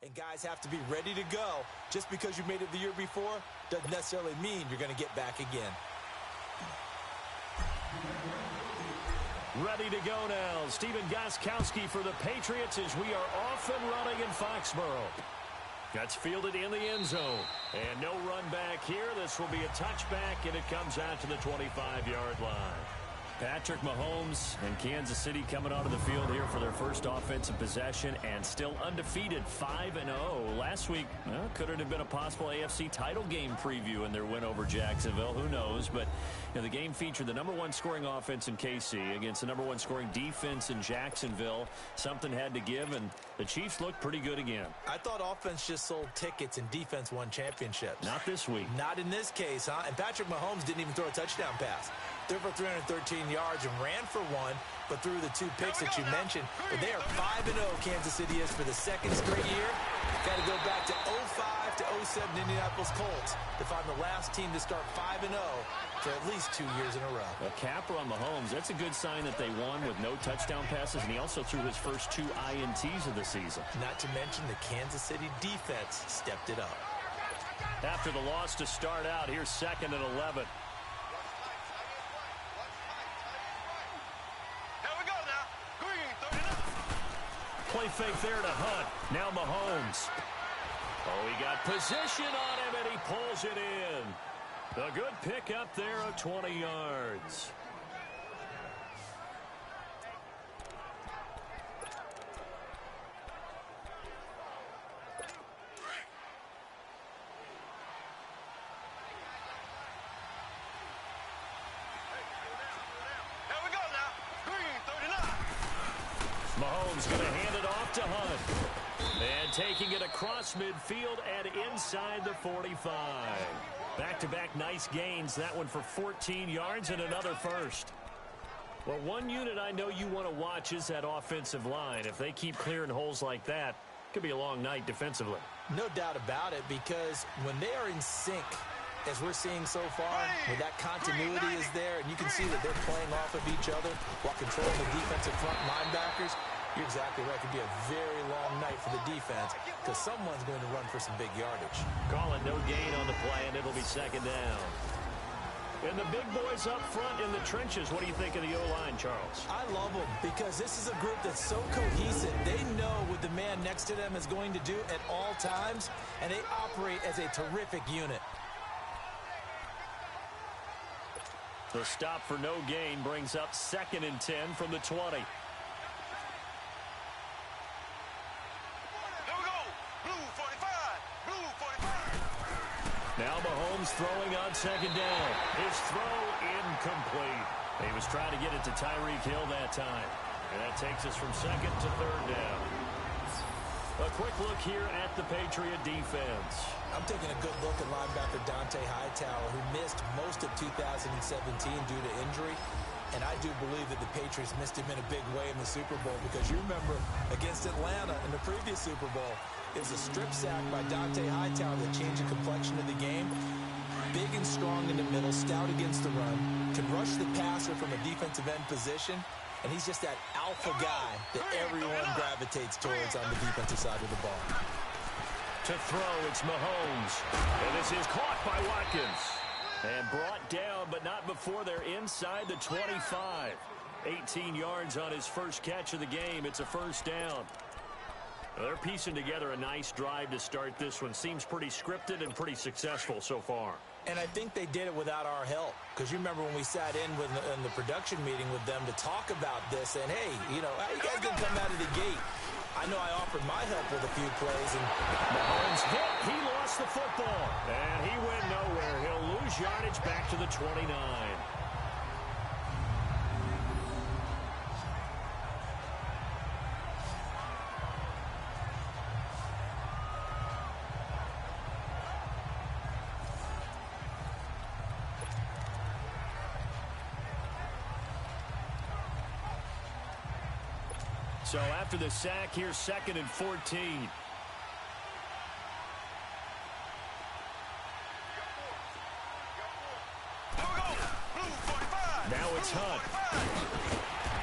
and guys have to be ready to go. Just because you made it the year before doesn't necessarily mean you're going to get back again. Ready to go now. Stephen Gostkowski for the Patriots as we are off and running in Foxborough. That's fielded in the end zone. And no run back here. This will be a touchback, and it comes out to the 25-yard line. Patrick Mahomes and Kansas City coming onto the field here for their first offensive possession and still undefeated 5-0. Last week, could it have been a possible AFC title game preview in their win over Jacksonville? Who knows? But the game featured the #1 scoring offense in KC against the #1 scoring defense in Jacksonville. Something had to give, and the Chiefs looked pretty good again. I thought offense just sold tickets and defense won championships. Not this week. Not in this case, huh? And Patrick Mahomes didn't even throw a touchdown pass. Threw for 313 yards and ran for one, but threw the 2 picks that you mentioned. But they are 5-0, Kansas City is, for the second straight year. Got to go back to 05 to 07 Indianapolis Colts to find the last team to start 5-0 for at least 2 years in a row. A capper on Mahomes. That's a good sign that they won with no touchdown passes, and he also threw his first 2 INTs of the season. Not to mention the Kansas City defense stepped it up. After the loss to start out, here's 2nd and 11. Play fake there to Hunt. Now Mahomes. Oh, he got position on him, and he pulls it in. A good pickup there of 20 yards. Mahomes going to hand it off to Hunt. And taking it across midfield and inside the 45. Back-to-back nice gains. That one for 14 yards and another first. Well, one unit I know you want to watch is that offensive line. If they keep clearing holes like that, it could be a long night defensively. No doubt about it, because when they are in sync, as we're seeing so far, where that continuity is there, and you can see that they're playing off of each other while controlling the defensive front linebackers, you're exactly right. It could be a very long night for the defense because someone's going to run for some big yardage. Call it no gain on the play, and it'll be 2nd down. And the big boys up front in the trenches. What do you think of the O-line, Charles? I love them because this is a group that's so cohesive. They know what the man next to them is going to do at all times, and they operate as a terrific unit. The stop for no gain brings up 2nd and 10 from the 20. Now Mahomes throwing on 2nd down. His throw incomplete. He was trying to get it to Tyreek Hill that time. And that takes us from 2nd to 3rd down. A quick look here at the Patriot defense. I'm taking a good look at linebacker Dont'a Hightower, who missed most of 2017 due to injury. And I do believe that the Patriots missed him in a big way in the Super Bowl, because you remember against Atlanta in the previous Super Bowl, it was a strip sack by Dont'a Hightower that changed the complexion of the game. Big and strong in the middle, stout against the run, can rush the passer from a defensive end position, and he's just that alpha guy that everyone gravitates towards on the defensive side of the ball. To throw, it's Mahomes. And this is caught by Watkins. And brought down, but not before they're inside the 25. 18 yards on his first catch of the game. It's a 1st down. Well, they're piecing together a nice drive to start this one. Seems pretty scripted and pretty successful so far. And I think they did it without our help. Because you remember when we sat in the production meeting with them to talk about this, and hey, you know, how you guys going to come out of the gate? I know I offered my help with a few plays, and Mahomes hit. He lost the football, and he went nowhere. He'll lose yardage back to the 29. So after the sack, here's 2nd and 14. Now it's Hunt.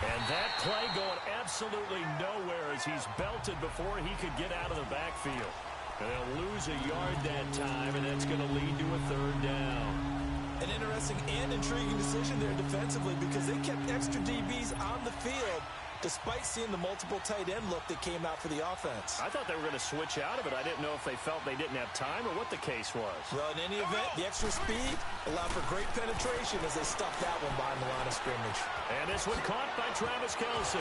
And that play going absolutely nowhere as he's belted before he could get out of the backfield. And they'll lose a yard that time, and that's going to lead to a third down. An interesting and intriguing decision there defensively because they kept extra DBs on the field despite seeing the multiple tight end look that came out for the offense. I thought they were going to switch out of it. I didn't know if they felt they didn't have time or what the case was. Well, in any event, the extra speed allowed for great penetration as they stuffed that one behind the line of scrimmage. And this one caught by Travis Kelce.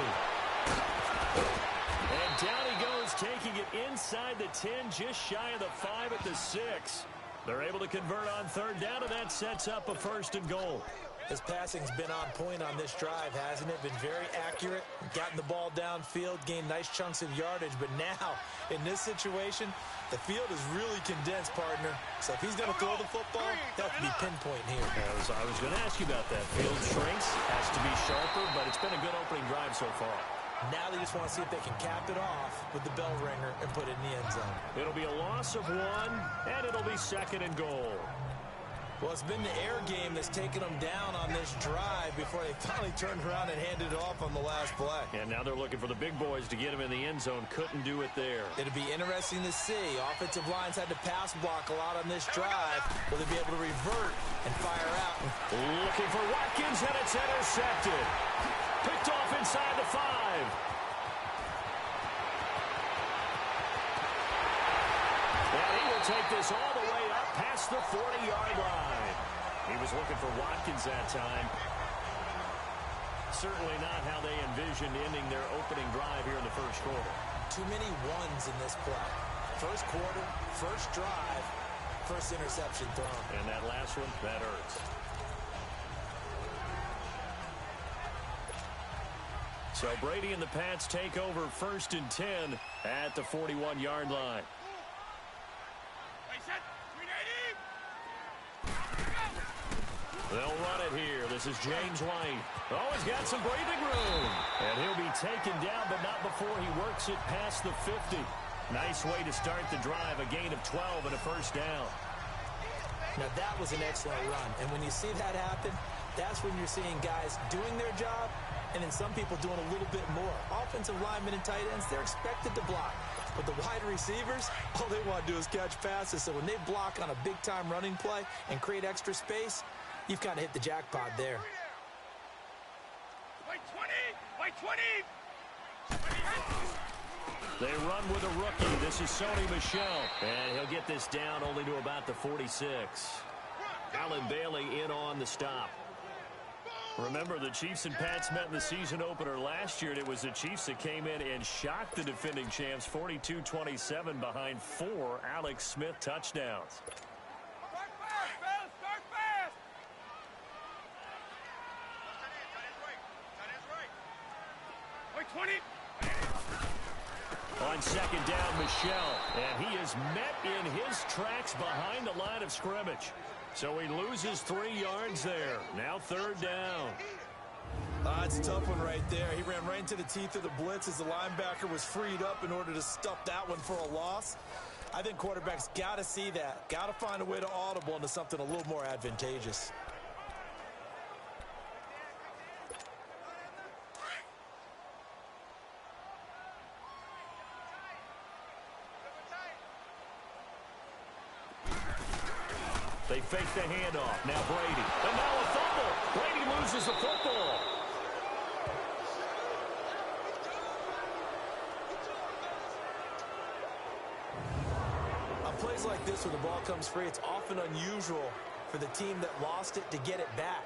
And down he goes, taking it inside the 10, just shy of the 5 at the 6. They're able to convert on third down, and that sets up a 1st and goal. His passing's been on point on this drive, hasn't it? Been very accurate, gotten the ball downfield, gained nice chunks of yardage. But now, in this situation, the field is really condensed, partner. So if he's going to throw the football, that would be pinpoint here. I was going to ask you about that. Field shrinks, has to be sharper, but it's been a good opening drive so far. Now they just want to see if they can cap it off with the bell ringer and put it in the end zone. It'll be a loss of 1, and it'll be 2nd and goal. Well, it's been the air game that's taken them down on this drive before they finally turned around and handed it off on the last play. And now they're looking for the big boys to get him in the end zone. Couldn't do it there. It'll be interesting to see. Offensive lines had to pass block a lot on this drive. Will they be able to revert and fire out? Looking for Watkins, and it's intercepted. Picked off inside the 5. And he will take this all the way up past the 40-yard line. He was looking for Watkins that time. Certainly not how they envisioned ending their opening drive here in the first quarter. Too many ones in this play. First quarter, first drive, first interception thrown. And that last one, that hurts. So Brady and the Pats take over 1st and 10 at the 41-yard line. They'll run it here. This is James White. Oh, he's got some breathing room. And he'll be taken down, but not before he works it past the 50. Nice way to start the drive. A gain of 12 and a 1st down. Now, that was an excellent run. And when you see that happen, that's when you're seeing guys doing their job and then some people doing a little bit more. Offensive linemen and tight ends, they're expected to block. But the wide receivers, all they want to do is catch passes. So when they block on a big-time running play and create extra space, you've kind of hit the jackpot there. By 20! By 20! They run with a rookie. This is Sony Michel. And he'll get this down only to about the 46. Alan Bailey in on the stop. Remember, the Chiefs and Pats met in the season opener last year, and it was the Chiefs that came in and shocked the defending champs 42-27 behind 4 Alex Smith touchdowns. Start fast, Bill! Start fast! That is right. By 20. On 2nd down, Michel, and he is met in his tracks behind the line of scrimmage. So he loses 3 yards there. Now 3rd down. It's a tough one right there. He ran right into the teeth of the blitz as the linebacker was freed up in order to stuff that one for a loss. I think quarterbacks got to see that. Got to find a way to audible into something a little more advantageous. They fake the handoff. Now Brady. And now a fumble. Brady loses the football. On plays like this where the ball comes free, it's often unusual for the team that lost it to get it back.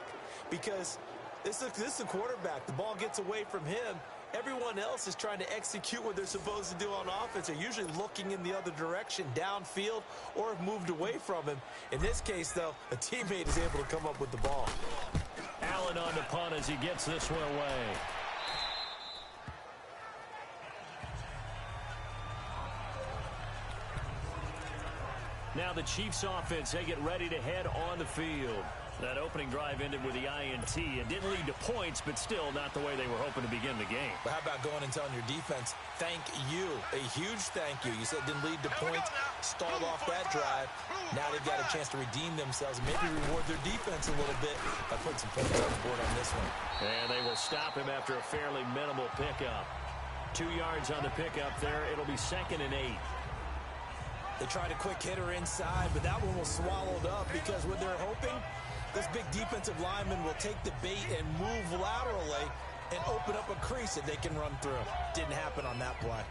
Because this is a quarterback. The ball gets away from him. Everyone else is trying to execute what they're supposed to do on offense. They're usually looking in the other direction, downfield, or have moved away from him. In this case, though, a teammate is able to come up with the ball. Allen on the punt as he gets this one away. Now the Chiefs offense, they get ready to head on the field. That opening drive ended with the INT. It didn't lead to points, but still not the way they were hoping to begin the game. But how about going and telling your defense, thank you, a huge thank you. You said it didn't lead to points, stalled off that drive. Now they've got a chance to redeem themselves and maybe reward their defense a little bit by putting some points on the board on this one. And they will stop him after a fairly minimal pickup. 2 yards on the pickup there. It'll be 2nd and 8. They tried a quick hitter inside, but that one was swallowed up because what they're hoping, this big defensive lineman will take the bait and move laterally and open up a crease that they can run through. Didn't happen on that play.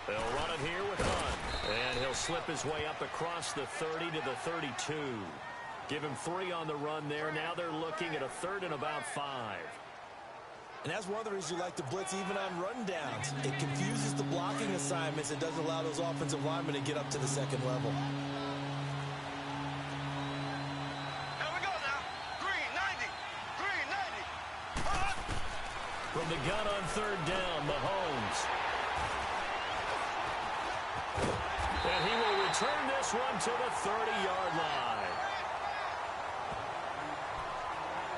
They'll run it here with Hunt. And he'll slip his way up across the 30 to the 32. Give him 3 on the run there. Now they're looking at a 3rd and about 5. And that's one of the reasons you like to blitz even on rundowns. It confuses the blocking assignments and doesn't allow those offensive linemen to get up to the second level. Here we go now. Green 90. Green 90. From the gun on 3rd down, Mahomes. And he will return this one to the 30-yard line.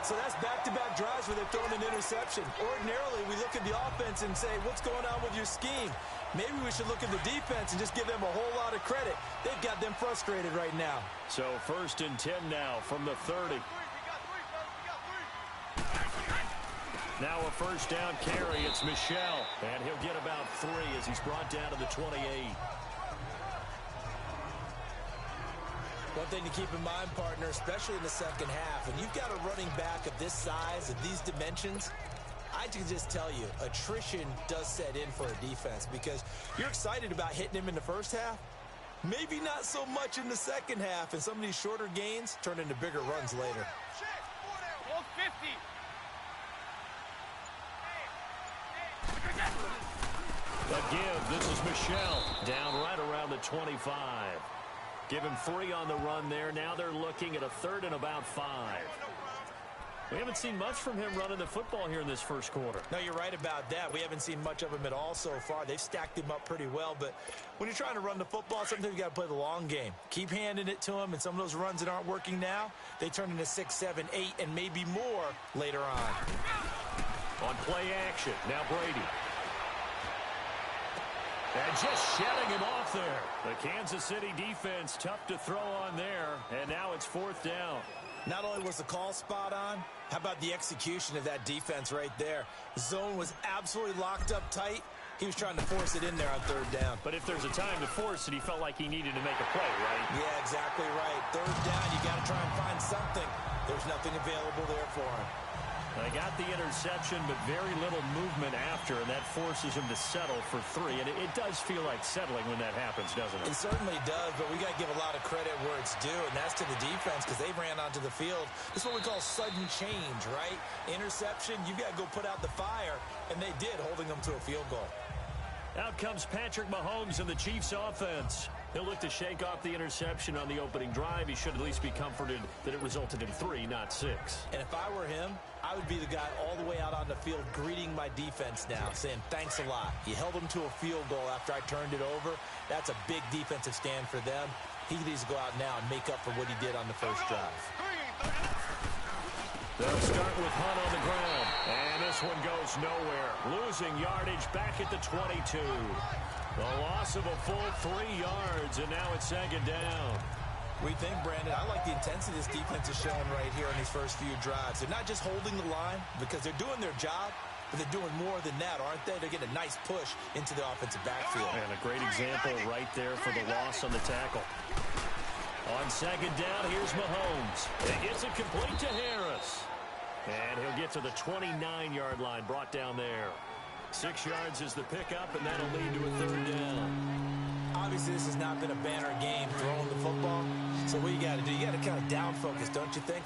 So that's back-to-back drives where they're throwing an interception. Ordinarily, we look at the offense and say, what's going on with your scheme? Maybe we should look at the defense and just give them a whole lot of credit. They've got them frustrated right now. So 1st and 10 now from the 30. Now a 1st down carry. It's Michel. And he'll get about 3 as he's brought down to the 28. One thing to keep in mind, partner, especially in the second half, when you've got a running back of this size, of these dimensions, I can just tell you, attrition does set in for a defense because you're excited about hitting him in the first half. Maybe not so much in the second half, and some of these shorter gains turn into bigger runs later. 150. The give, this is Michel, down right around the 25. Give him 3 on the run there. Now they're looking at a 3rd and about 5. We haven't seen much from him running the football here in this first quarter. No, you're right about that. We haven't seen much of him at all so far. They've stacked him up pretty well, but when you're trying to run the football, sometimes you got to play the long game. Keep handing it to him, and some of those runs that aren't working now, they turn into 6, 7, 8, and maybe more later on. On play action, now Brady. And just shedding him off there. The Kansas City defense tough to throw on there, and now it's 4th down. Not only was the call spot on, how about the execution of that defense right there? The zone was absolutely locked up tight. He was trying to force it in there on 3rd down. But if there's a time to force it, he felt like he needed to make a play, right? Yeah, exactly right. 3rd down, you got to try and find something. There's nothing available there for him. They got the interception, but very little movement after, and that forces him to settle for 3. And it does feel like settling when that happens, doesn't it? It certainly does, but we got to give a lot of credit where it's due, and that's to the defense because they ran onto the field. This is what we call sudden change, right? Interception, you got to go put out the fire, and they did, holding them to a field goal. Out comes Patrick Mahomes and the Chiefs offense. He'll look to shake off the interception on the opening drive. He should at least be comforted that it resulted in 3, not 6. And if I were him, I would be the guy all the way out on the field greeting my defense now, saying thanks a lot. You held them to a field goal after I turned it over. That's a big defensive stand for them. He needs to go out now and make up for what he did on the first drive. They'll start with Hunt on the ground. And this one goes nowhere. Losing yardage back at the 22. The loss of a full 3 yards, and now it's 2nd down. We think, Brandon, I like the intensity this defense is showing right here in these first few drives. They're not just holding the line because they're doing their job, but they're doing more than that, aren't they? They're getting a nice push into the offensive backfield. And a great example right there for the loss on the tackle. On 2nd down, here's Mahomes. It gets it complete to Harris. And he'll get to the 29-yard line, brought down there. 6 yards is the pickup, and that'll lead to a 3rd down. Obviously, this has not been a banner game throwing the football. So what you got to do, you got to kind of down focus, don't you think?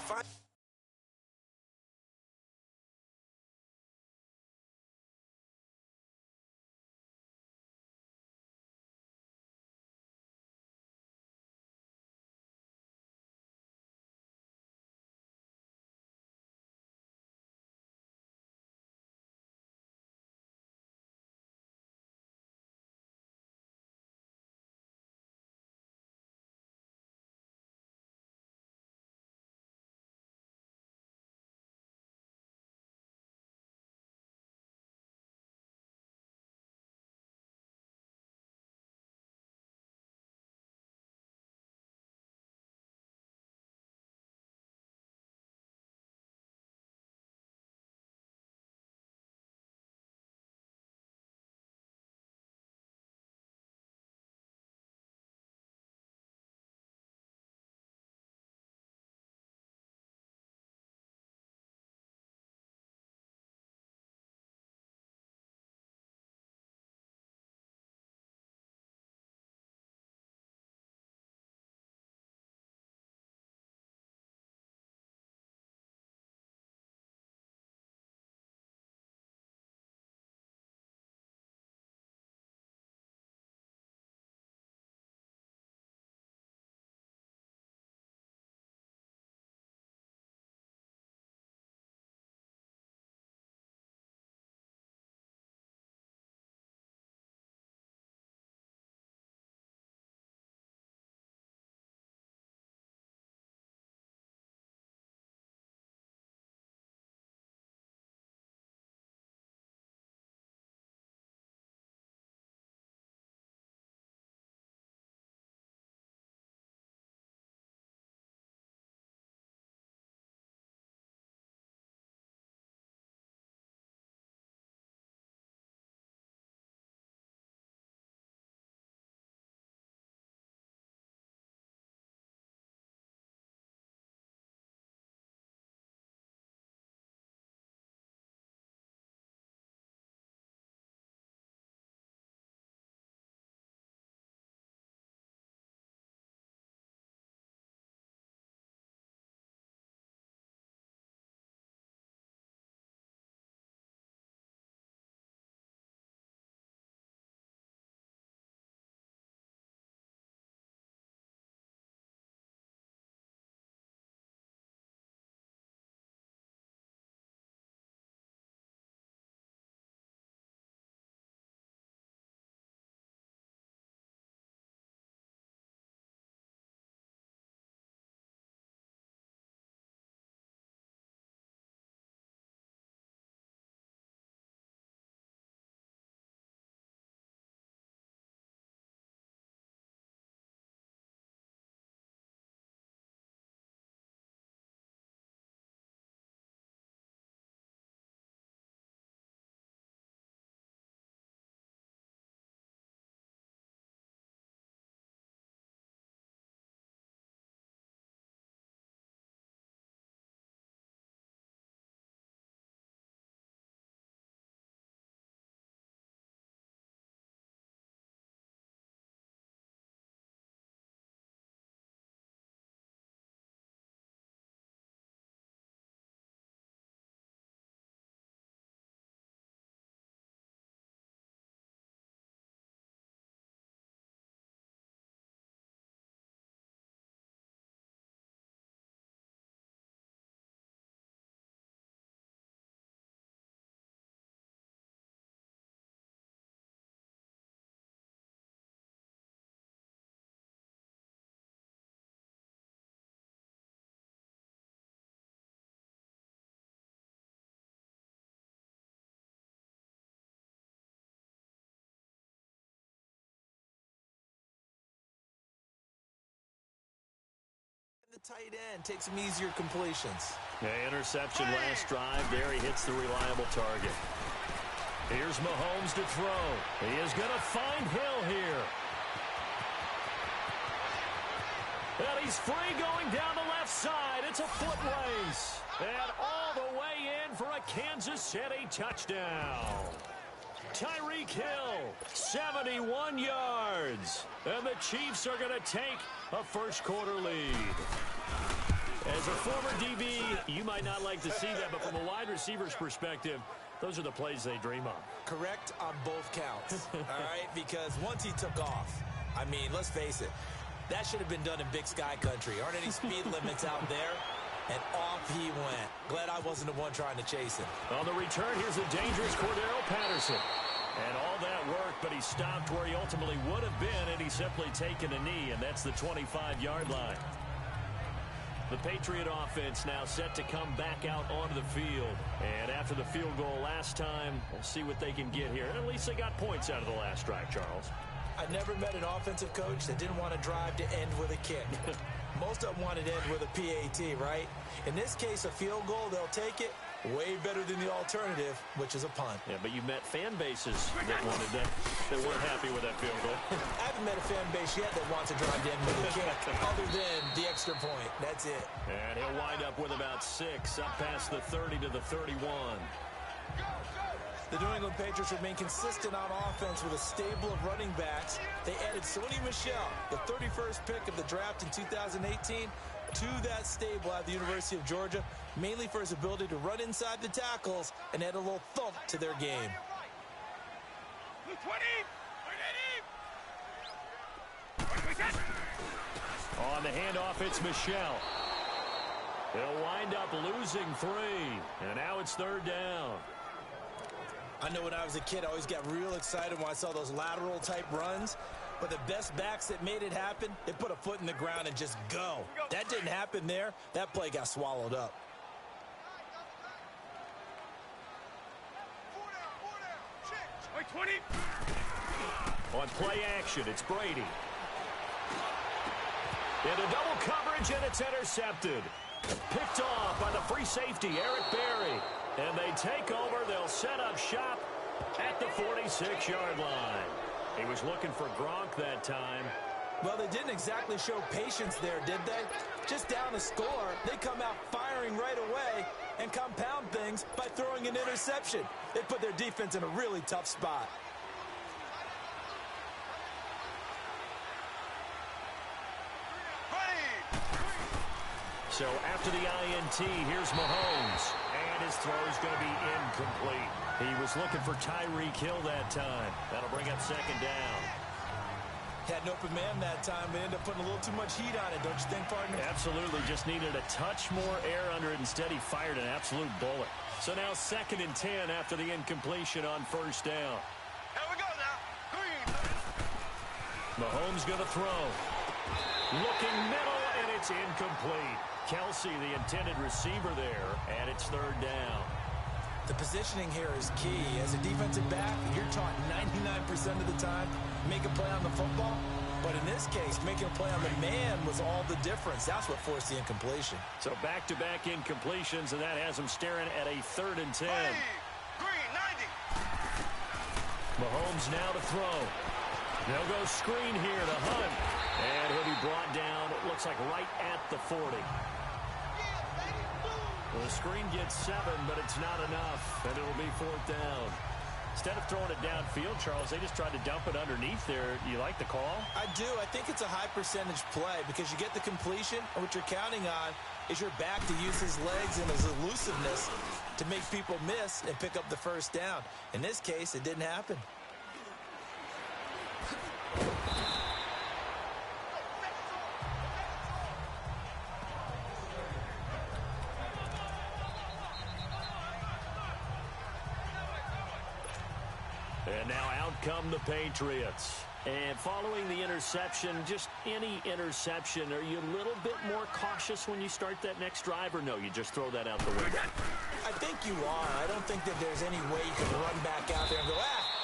the tight end, take some easier completions. Yeah, interception last drive. There he hits the reliable target. Here's Mahomes to throw. He is going to find Hill here. And he's free going down the left side. It's a foot race. And all the way in for a Kansas City touchdown. Tyreek Hill, 71 yards. And the Chiefs are going to take a first-quarter lead. As a former DB, you might not like to see that, but from a wide receiver's perspective, those are the plays they dream of. Correct on both counts, all right? Because once he took off, I mean, let's face it, that should have been done in Big Sky Country. Aren't any speed limits out there? And off he went. Glad I wasn't the one trying to chase him. On the return, here's the dangerous Cordero Patterson. And all that worked, but he stopped where he ultimately would have been, and he's simply taken a knee, and that's the 25-yard line. The Patriot offense now set to come back out onto the field. And after the field goal last time, we'll see what they can get here. And at least they got points out of the last drive, Charles. I never met an offensive coach that didn't want to drive to end with a kick. Most of them wanted to end with a PAT, right? In this case, a field goal, they'll take it. Way better than the alternative, which is a punt. Yeah, but you met fan bases that wanted that, that weren't happy with that field goal. I haven't met a fan base yet that wants to drive to end with a kick, other than the extra point. That's it. And he'll wind up with about 6, up past the 30 to the 31. The New England Patriots remain consistent on offense with a stable of running backs. They added Sony Michel, the 31st pick of the draft in 2018, to that stable at the University of Georgia, mainly for his ability to run inside the tackles and add a little thump to their game. On the handoff, it's Michel. They'll wind up losing 3, and now it's 3rd down. I know when I was a kid, I always got real excited when I saw those lateral-type runs. But the best backs that made it happen, they put a foot in the ground and just go. That didn't happen there. That play got swallowed up. On play action, it's Brady. Into double coverage, and it's intercepted. Picked off by the free safety, Eric Berry. And they take over. They'll set up shop at the 46-yard line. He was looking for Gronk that time. Well, they didn't exactly show patience there, did they? Just down the score, they come out firing right away and compound things by throwing an interception. They put their defense in a really tough spot. So after the INT, here's Mahomes. And his throw is going to be incomplete. He was looking for Tyreek Hill that time. That'll bring up 2nd down. Had an open man that time, but ended up putting a little too much heat on it, don't you think, partner? Absolutely. Just needed a touch more air under it. Instead, he fired an absolute bullet. So now 2nd and 10 after the incompletion on 1st down. Here we go now. Green. Mahomes going to throw. Looking middle, and it's incomplete. Kelsey, the intended receiver there, and it's 3rd down. The positioning here is key. As a defensive back, you're taught 99% of the time, make a play on the football. But in this case, making a play on the man was all the difference. That's what forced the incompletion. So back-to-back incompletions, and that has him staring at a 3rd and 10. Green, 90. Mahomes now to throw. They'll go screen here to Hunt. And he'll be brought down, it looks like right at the 40. Well, the screen gets 7, but it's not enough, and it'll be 4th down. Instead of throwing it downfield, Charles, they just tried to dump it underneath there. You like the call? I do. I think it's a high-percentage play because you get the completion, and what you're counting on is your back to use his legs and his elusiveness to make people miss and pick up the 1st down. In this case, it didn't happen. And now out come the Patriots. And following the interception, just any interception, are you a little bit more cautious when you start that next drive, or no, you just throw that out the window? I think you are. I don't think that there's any way you can run back out there and go,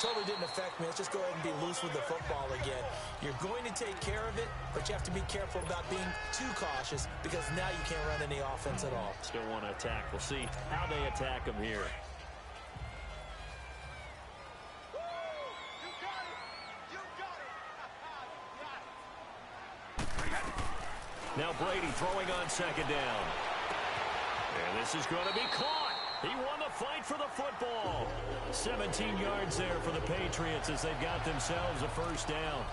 totally didn't affect me. Let's just go ahead and be loose with the football again. You're going to take care of it, but you have to be careful about being too cautious because now you can't run any offense at all. Still want to attack. We'll see how they attack him here. Now Brady throwing on second down. And this is going to be caught. He won the fight for the football. 17 yards there for the Patriots as they've got themselves a first down.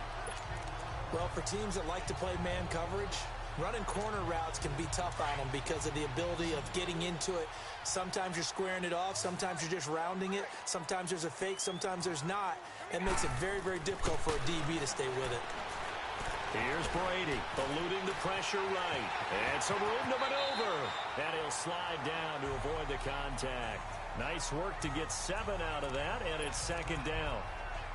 Well, for teams that like to play man coverage, running corner routes can be tough on them because of the ability of getting into it. Sometimes you're squaring it off. Sometimes you're just rounding it. Sometimes there's a fake. Sometimes there's not. It makes it very, very difficult for a DB to stay with it. Here's Brady, eluding the pressure right. And some room to maneuver. And he'll slide down to avoid the contact. Nice work to get 7 out of that, and it's second down.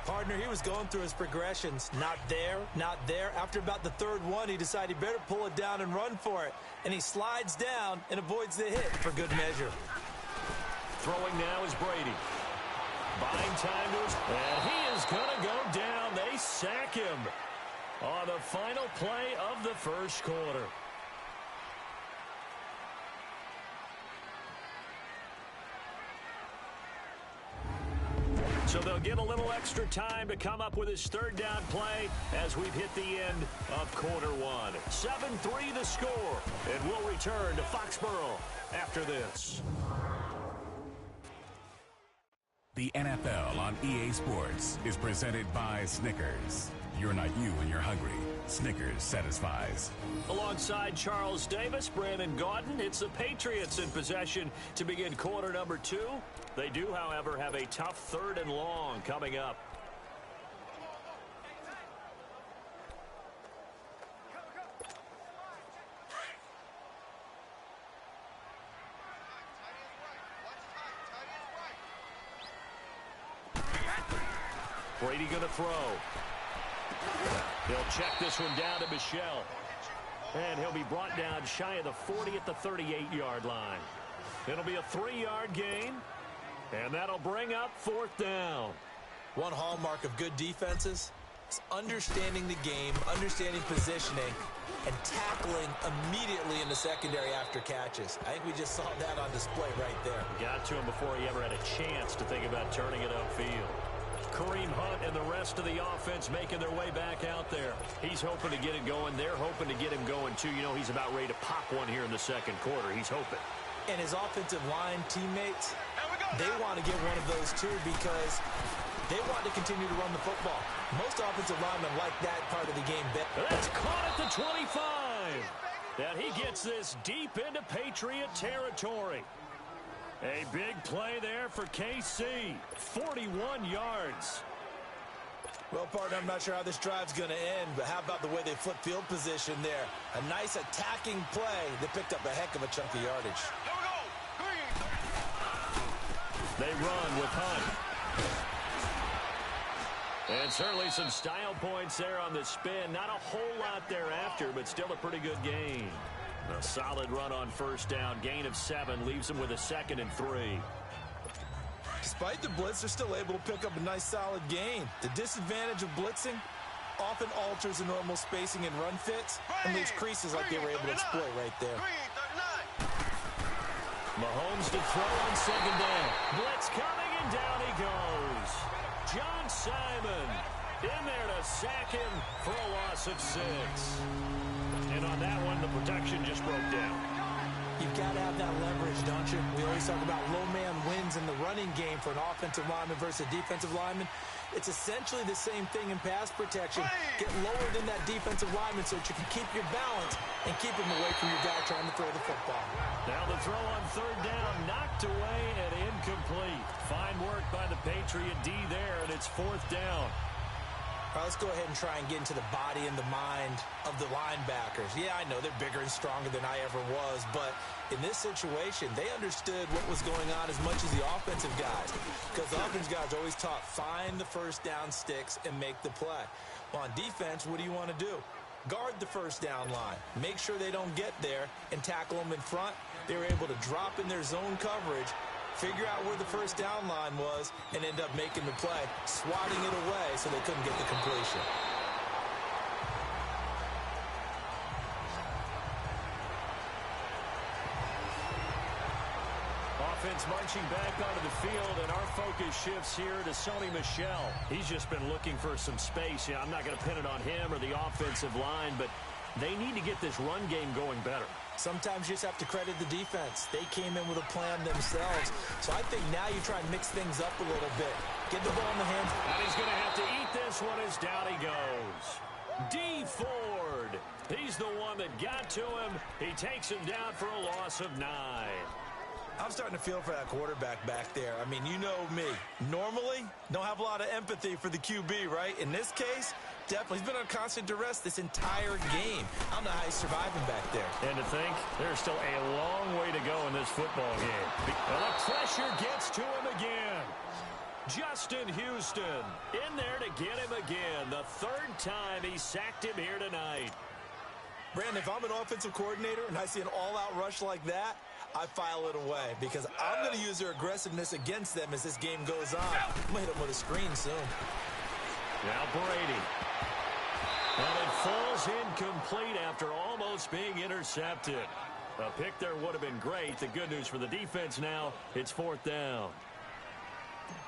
Partner, he was going through his progressions. Not there, not there. After about the third one, he decided he better pull it down and run for it. And he slides down and avoids the hit for good measure. Throwing now is Brady. Buying time to his... And he is going to go down. They sack him on the final play of the first quarter. So they'll get a little extra time to come up with his third down play as we've hit the end of quarter one. 7-3 the score, and we'll return to Foxborough after this. The NFL on EA Sports is presented by Snickers. You're not you when you're hungry. Snickers satisfies. Alongside Charles Davis, Brandon Gaudin, it's the Patriots in possession to begin quarter number 2. They do, however, have a tough third and long coming up. Brady going to throw. He'll check this one down to Michel. And he'll be brought down shy of the 40 at the 38-yard line. It'll be a 3-yard gain. And that'll bring up fourth down. One hallmark of good defenses is understanding the game, understanding positioning, and tackling immediately in the secondary after catches. I think we just saw that on display right there. Got to him before he ever had a chance to think about turning it upfield. Kareem Hunt and the rest of the offense making their way back out there. He's hoping to get it going. They're hoping to get him going, too. You know, he's about ready to pop one here in the second quarter. He's hoping. And his offensive line teammates, they want to get one of those, too, because they want to continue to run the football. Most offensive linemen like that part of the game better. That's caught at the 25. And he gets this deep into Patriot territory. A big play there for KC. 41 yards. Well, partner, I'm not sure how this drive's going to end, but how about the way they flip field position there? A nice attacking play. They picked up a heck of a chunk of yardage. Here we go. Green. They run with Hunt. And certainly some style points there on the spin. Not a whole lot thereafter, but still a pretty good gain. A solid run on first down. Gain of 7 leaves them with a 2nd and 3. Despite the blitz, they're still able to pick up a nice solid gain. The disadvantage of blitzing often alters the normal spacing and run fits and leaves creases like they were able to exploit right there. Mahomes to throw on second down. Blitz coming, and down he goes. John Simon in there to sack him for a loss of 6. And on that one, the protection just broke down. You've got to have that leverage, don't you? We always talk about low man wins in the running game for an offensive lineman versus a defensive lineman. It's essentially the same thing in pass protection. Get lower than that defensive lineman so that you can keep your balance and keep him away from your guy trying to throw the football. Now the throw on third down, knocked away and incomplete. Fine work by the Patriot D there, and it's fourth down. All right, let's go ahead and try and get into the body and the mind of the linebackers. Yeah, I know they're bigger and stronger than I ever was, but in this situation, they understood what was going on as much as the offensive guys, because the offensive guys always taught, find the first down sticks and make the play. Well, on defense, what do you want to do? Guard the first down line. Make sure they don't get there and tackle them in front. They were able to drop in their zone coverage, and make sure they don't get there and tackle them in front. They were able to drop in their zone coverage and make the play. Now, figure out where the first down line was, and end up making the play, swatting it away so they couldn't get the completion. Offense marching back onto the field, and our focus shifts here to Sony Michel. He's just been looking for some space. I'm not going to pin it on him or the offensive line, but they need to get this run game going better. Sometimes you just have to credit the defense. They came in with a plan themselves. So I think now you try and mix things up a little bit. Get the ball in the hands. And he's going to have to eat this one as down he goes. D. Ford. He's the one that got to him. He takes him down for a loss of 9. I'm starting to feel for that quarterback back there. I mean, you know me. Normally, don't have a lot of empathy for the QB, right? In this case, definitely. He's been on constant duress this entire game. I don't know how he's surviving back there. And to think, there's still a long way to go in this football game. And the pressure gets to him again. Justin Houston in there to get him again. The third time he sacked him here tonight. Brandon, if I'm an offensive coordinator and I see an all-out rush like that, I file it away because I'm going to use their aggressiveness against them as this game goes on. I'm going to hit them with a screen soon. Now Brady. And it falls incomplete after almost being intercepted. A pick there would have been great. The good news for the defense now, it's 4th down.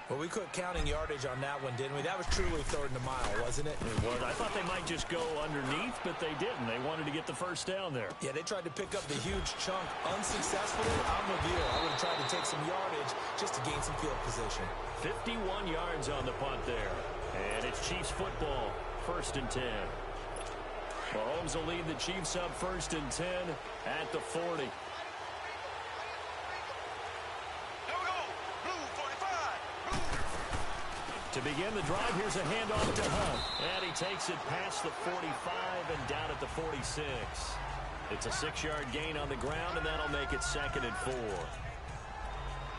Well, we quit counting yardage on that one, didn't we? That was truly 3rd and a mile, wasn't it? It was. I thought they might just go underneath, but they didn't. They wanted to get the first down there. Yeah, they tried to pick up the huge chunk unsuccessfully. I'm with you. I would have tried to take some yardage just to gain some field position. 51 yards on the punt there. And it's Chiefs football, 1st and 10. Mahomes will lead the Chiefs up 1st and 10 at the 40. To begin the drive, here's a handoff to Hunt. And he takes it past the 45 and down at the 46. It's a 6-yard gain on the ground, and that'll make it 2nd and 4.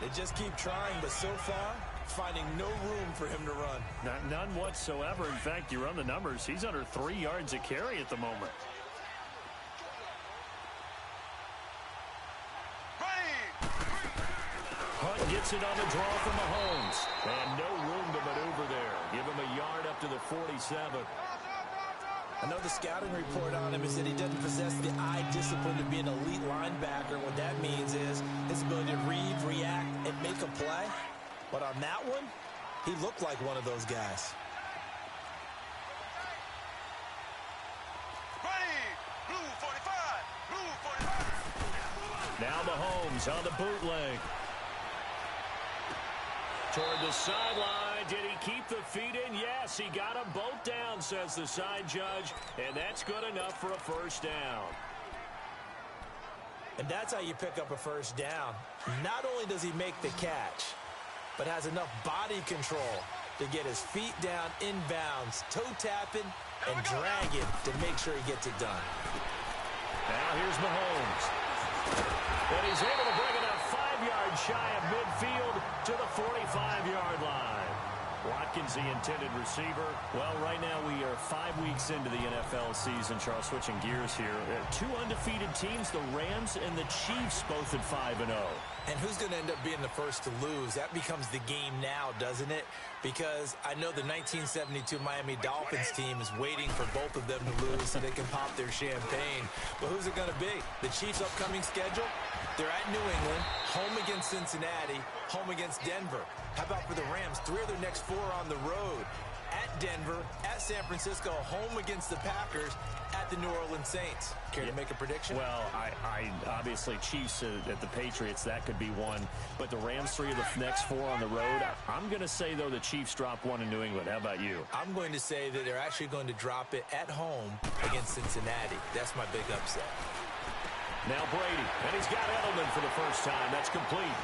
They just keep trying, but so far, finding no room for him to run. None whatsoever. In fact, you run the numbers. He's under 3 yards a carry at the moment. Hunt gets it on the draw from Mahomes. And no room to maneuver there. Give him a yard up to the 47. I know the scouting report on him is that he doesn't possess the eye discipline to be an elite linebacker. What that means is his ability to read, react, and make a play. But on that one, he looked like one of those guys. Blue 45. Blue 45. Now Mahomes on the bootleg. Toward the sideline. Did he keep the feet in? Yes, he got them both down, says the side judge. And that's good enough for a first down. And that's how you pick up a first down. Not only does he make the catch, but has enough body control to get his feet down inbounds, toe tapping, and dragging to make sure he gets it done. Now here's Mahomes. And he's able to bring it up 5 yards shy of midfield to the 45-yard line. Watkins, the intended receiver. Well, right now we are 5 weeks into the NFL season. Charles, switching gears here. 2 undefeated teams, the Rams and the Chiefs, both at 5-0. And who's going to end up being the first to lose? That becomes the game now, doesn't it? Because I know the 1972 Miami Dolphins team is waiting for both of them to lose so they can pop their champagne. But who's it going to be? The Chiefs' upcoming schedule? They're at New England, home against Cincinnati, home against Denver. How about for the Rams? 3 of their next 4 on the road. At Denver, at San Francisco, home against the Packers, at the New Orleans Saints. Care to make a prediction? Well, I obviously Chiefs at the Patriots, that could be one. But the Rams, 3 of the next 4 on the road. I'm going to say, though, the Chiefs drop 1 in New England. How about you? I'm going to say that they're actually going to drop it at home against Cincinnati. That's my big upset. Now Brady, and he's got Edelman for the first time. That's complete.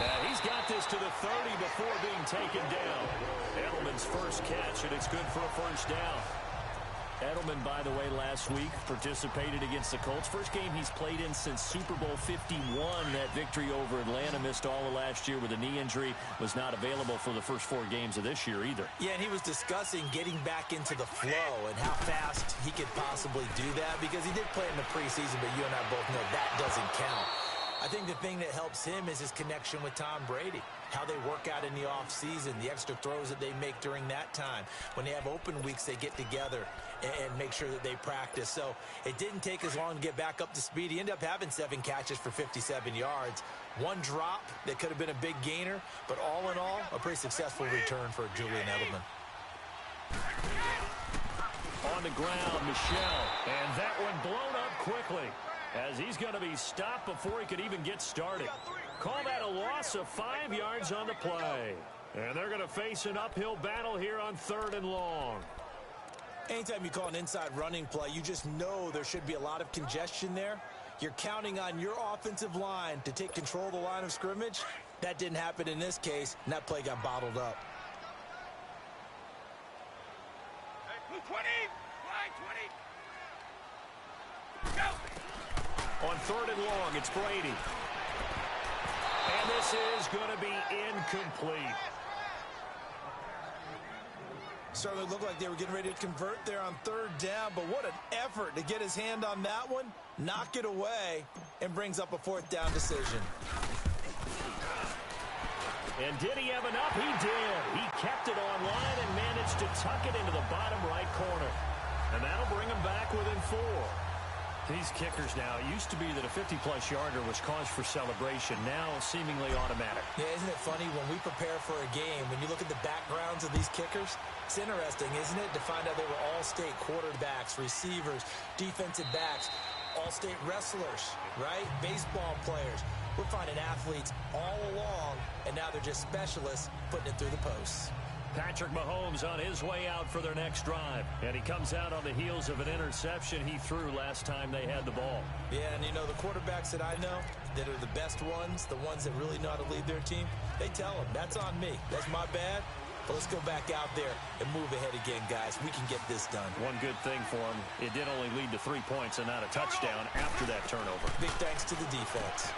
And he's got this to the 30 before being taken down. Edelman's first catch, and it's good for a first down. Edelman, by the way, last week participated against the Colts. First game he's played in since Super Bowl 51. That victory over Atlanta. Missed all of last year with a knee injury. Was not available for the first 4 games of this year either. Yeah, and he was discussing getting back into the flow and how fast he could possibly do that because he did play in the preseason, but you and I both know that doesn't count. I think the thing that helps him is his connection with Tom Brady, how they work out in the offseason, the extra throws that they make during that time. When they have open weeks, they get together and make sure that they practice. So it didn't take as long to get back up to speed. He ended up having 7 catches for 57 yards. 1 drop that could have been a big gainer, but all in all, a pretty successful return for Julian Edelman. On the ground, Michel, and that one blown up quickly as he's going to be stopped before he could even get started. Call that a loss of 5 yards on the play. And they're going to face an uphill battle here on 3rd and long. Anytime you call an inside running play, you just know there should be a lot of congestion there. You're counting on your offensive line to take control of the line of scrimmage. That didn't happen in this case, and that play got bottled up. 20, line 20. Go! On 3rd and long, it's Brady. And this is going to be incomplete. Certainly looked like they were getting ready to convert there on 3rd down, but what an effort to get his hand on that one, knock it away, and brings up a 4th down decision. And did he have enough? He did. He kept it on line and managed to tuck it into the bottom right corner. And that'll bring him back within 4. These kickers now, it used to be that a 50-plus yarder was cause for celebration, now seemingly automatic. Yeah, isn't it funny when we prepare for a game, when you look at the backgrounds of these kickers, it's interesting, isn't it, to find out they were all-state quarterbacks, receivers, defensive backs, all-state wrestlers, right? Baseball players. We're finding athletes all along, and now they're just specialists putting it through the posts. Patrick Mahomes on his way out for their next drive. And he comes out on the heels of an interception he threw last time they had the ball. Yeah, and you know, the quarterbacks that I know that are the best ones, the ones that really know how to lead their team, they tell them, that's on me. That's my bad. But let's go back out there and move ahead again, guys. We can get this done. One good thing for him, it did only lead to 3 points and not a touchdown after that turnover. Big thanks to the defense.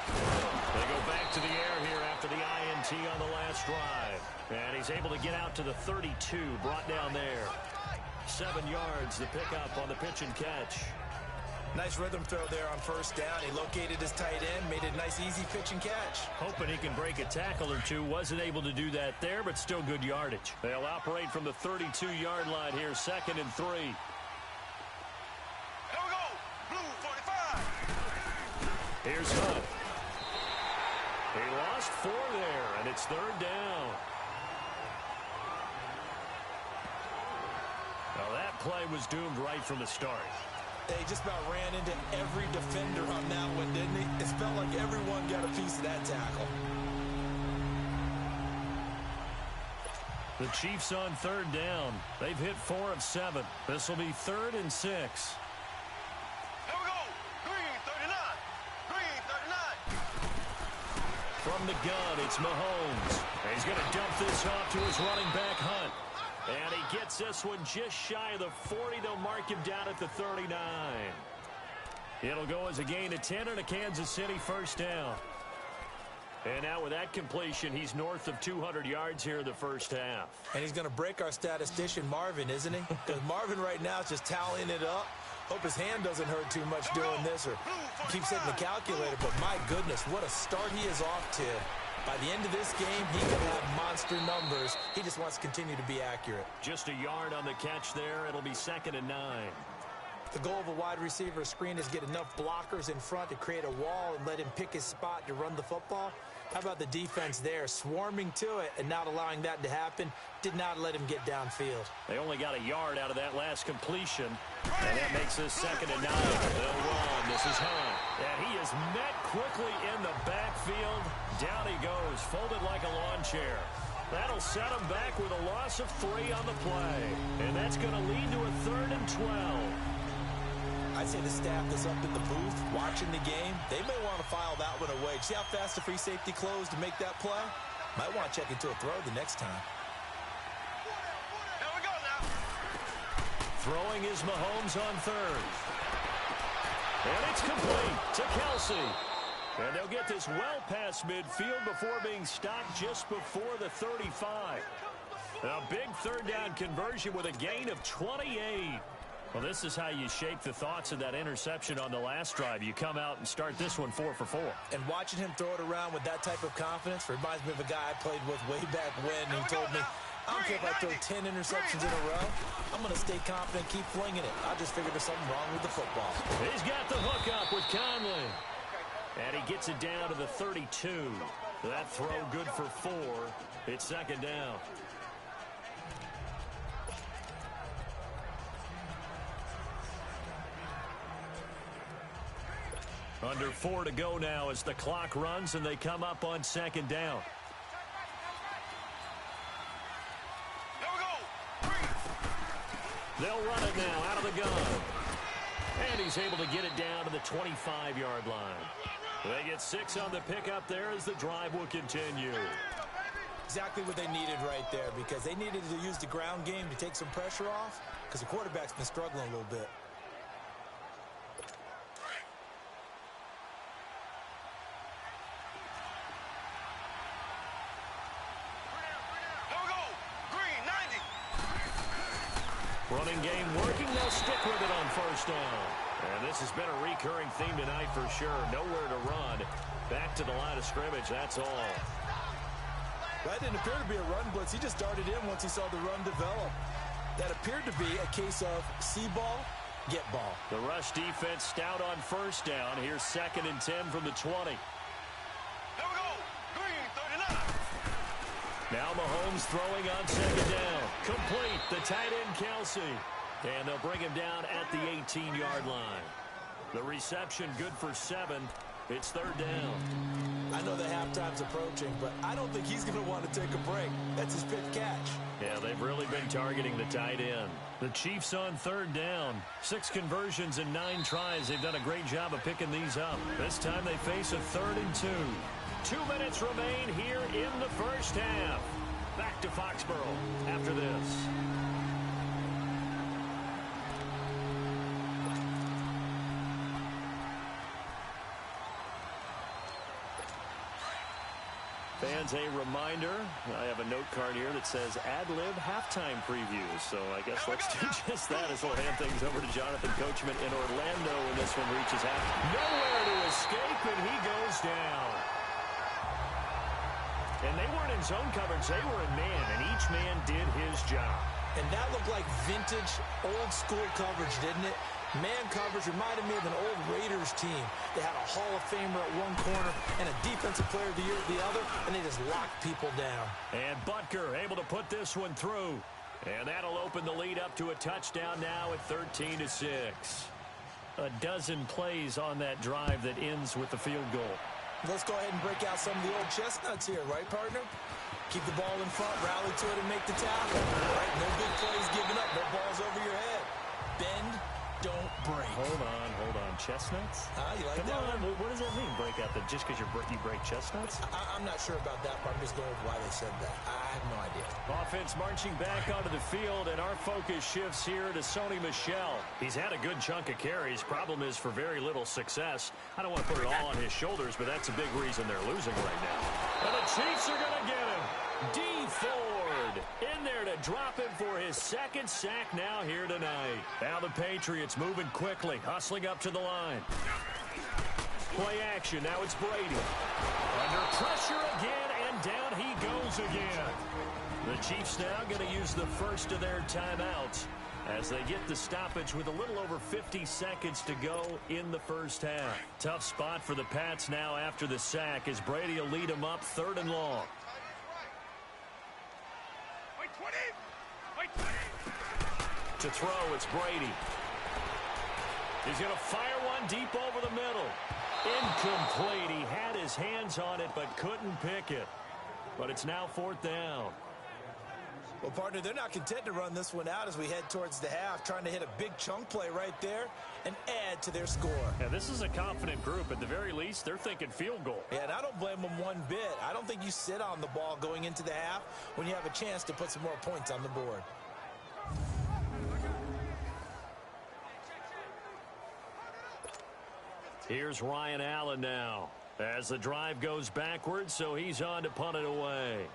They go back to the air here after the INT on the last drive. And he's able to get out to the 32, brought down there. 7 yards, the pickup on the pitch and catch. Nice rhythm throw there on 1st down. He located his tight end, made it a nice, easy pitch and catch. Hoping he can break a tackle or two. Wasn't able to do that there, but still good yardage. They'll operate from the 32-yard line here, 2nd and 3. Here we go. Blue 45. Here's Hunt. He lost 4 there, and it's 3rd down. Now that play was doomed right from the start. They just about ran into every defender on that one, didn't he? It felt like everyone got a piece of that tackle. The Chiefs on 3rd down. They've hit 4 of 7. This will be 3rd and 6. Here we go. Green 39. Green 39. From the gun, it's Mahomes. He's going to dump this off to his running back, Hunt. And he gets this one just shy of the 40. They'll mark him down at the 39. It'll go as a gain of 10 and a Kansas City 1st down. And now with that completion, he's north of 200 yards here in the 1st half. And he's going to break our statistician, Marvin, isn't he? Because Marvin right now is just tallying it up. Hope his hand doesn't hurt too much doing this or keeps hitting the calculator. But my goodness, what a start he is off to. By the end of this game, he could have monster numbers. He just wants to continue to be accurate. Just a yard on the catch there. It'll be 2nd and 9. The goal of a wide receiver screen is get enough blockers in front to create a wall and let him pick his spot to run the football. How about the defense there, swarming to it and not allowing that to happen? Did not let him get downfield. They only got a yard out of that last completion, and that makes this 2nd and 9. They'll run. This is Hunt. And he is met quickly in the backfield. Down he goes, folded like a lawn chair. That'll set him back with a loss of 3 on the play. And that's going to lead to a 3rd and 12. I'd say the staff that's up in the booth watching the game, they may want to file that one away. See how fast the free safety closed to make that play? Might want to check into a throw the next time. Here we go now. Throwing is Mahomes on 3rd. And it's complete to Kelsey. And they'll get this well past midfield before being stopped just before the 35. A big 3rd down conversion with a gain of 28. Well, this is how you shape the thoughts of that interception on the last drive. You come out and start this one 4 for 4. And watching him throw it around with that type of confidence reminds me of a guy I played with way back when who told me, I don't care if I throw 10 interceptions in a row. I'm going to stay confident, keep flinging it. I just figured there's something wrong with the football. He's got the hook up with Conley. And he gets it down to the 32. That throw good for 4. It's second down. Under 4 to go now as the clock runs and they come up on second down. They'll run it now out of the gun. And he's able to get it down to the 25-yard line. They get 6 on the pickup there as the drive will continue. Exactly what they needed right there, because they needed to use the ground game to take some pressure off, because the quarterback's been struggling a little bit. Running game working. They'll stick with it on first down. And this has been a recurring theme tonight for sure. Nowhere to run. Back to the line of scrimmage. That's all. That didn't appear to be a run blitz. He just darted in once he saw the run develop. That appeared to be a case of see ball, get ball. The rush defense stout on first down. Here's 2nd and 10 from the 20. Now Mahomes throwing on second down. Complete. The tight end, Kelsey. And they'll bring him down at the 18-yard line. The reception good for 7. It's third down. I know that halftime's approaching, but I don't think he's going to want to take a break. That's his 5th catch. Yeah, they've really been targeting the tight end. The Chiefs on third down. 6 conversions in 9 tries. They've done a great job of picking these up. This time they face a 3rd and 2. 2 minutes remain here in the first half. Back to Foxborough after this. Fans, a reminder, I have a note card here that says ad-lib halftime previews. So I guess let's do just that as we'll hand things over to Jonathan Coachman in Orlando when this one reaches half. Nowhere to escape, and he goes down. And they weren't in zone coverage. They were in man, and each man did his job. And that looked like vintage, old-school coverage, didn't it? Man coverage reminded me of an old Raiders team. They had a Hall of Famer at one corner and a Defensive Player of the Year at the other, and they just locked people down. And Butker able to put this one through. And that'll open the lead up to a touchdown now at 13-6. A dozen plays on that drive that ends with the field goal. Let's go ahead and break out some of the old chestnuts here, right, partner? Keep the ball in front, rally to it, and make the tackle. Right? No big plays given up, no balls over your head. Bend, don't break. Hold on. Chestnuts? You like Come that on. one? What does that mean, break out? Just because you break chestnuts? I'm not sure about that, but I'm just going with why they said that. I have no idea. Offense marching back onto the field, and our focus shifts here to Sony Michel. He's had a good chunk of carries. Problem is for very little success. I don't want to put it all on his shoulders, but that's a big reason they're losing right now. And the Chiefs are going to get him. Dee Ford in there to drop him for his 2nd sack now here tonight. Now the Patriots moving quickly, hustling up to the line. Play action. Now it's Brady. Under pressure again, and down he goes again. The Chiefs now going to use the first of their timeouts as they get the stoppage with a little over 50 seconds to go in the first half. Tough spot for the Pats now after the sack as Brady will lead them up 3rd and long. To throw, it's Brady. He's going to fire one deep over the middle. Incomplete. He had his hands on it, but couldn't pick it. But it's now 4th down. Well, partner, they're not content to run this one out as we head towards the half, trying to hit a big chunk play right there and add to their score. Yeah, this is a confident group. At the very least, they're thinking field goal. Yeah, and I don't blame them one bit. I don't think you sit on the ball going into the half when you have a chance to put some more points on the board. Here's Ryan Allen now as the drive goes backwards, so he's on to punt it away.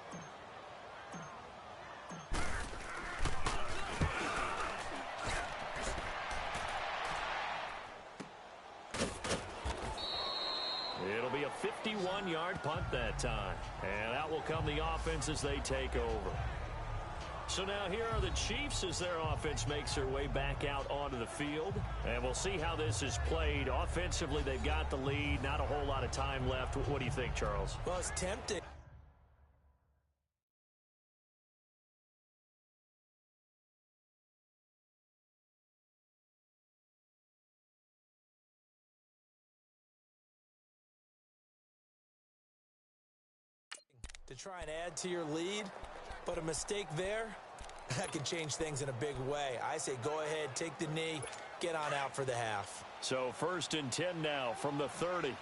51-yard punt that time. And out will come the offense as they take over. So now here are the Chiefs as their offense makes their way back out onto the field. And we'll see how this is played. Offensively, they've got the lead. Not a whole lot of time left. What do you think, Charles? Well, it's tempting. To try and add to your lead, but a mistake there, that can change things in a big way. I say go ahead, take the knee, get on out for the half. So 1st and 10 now from the 30. Here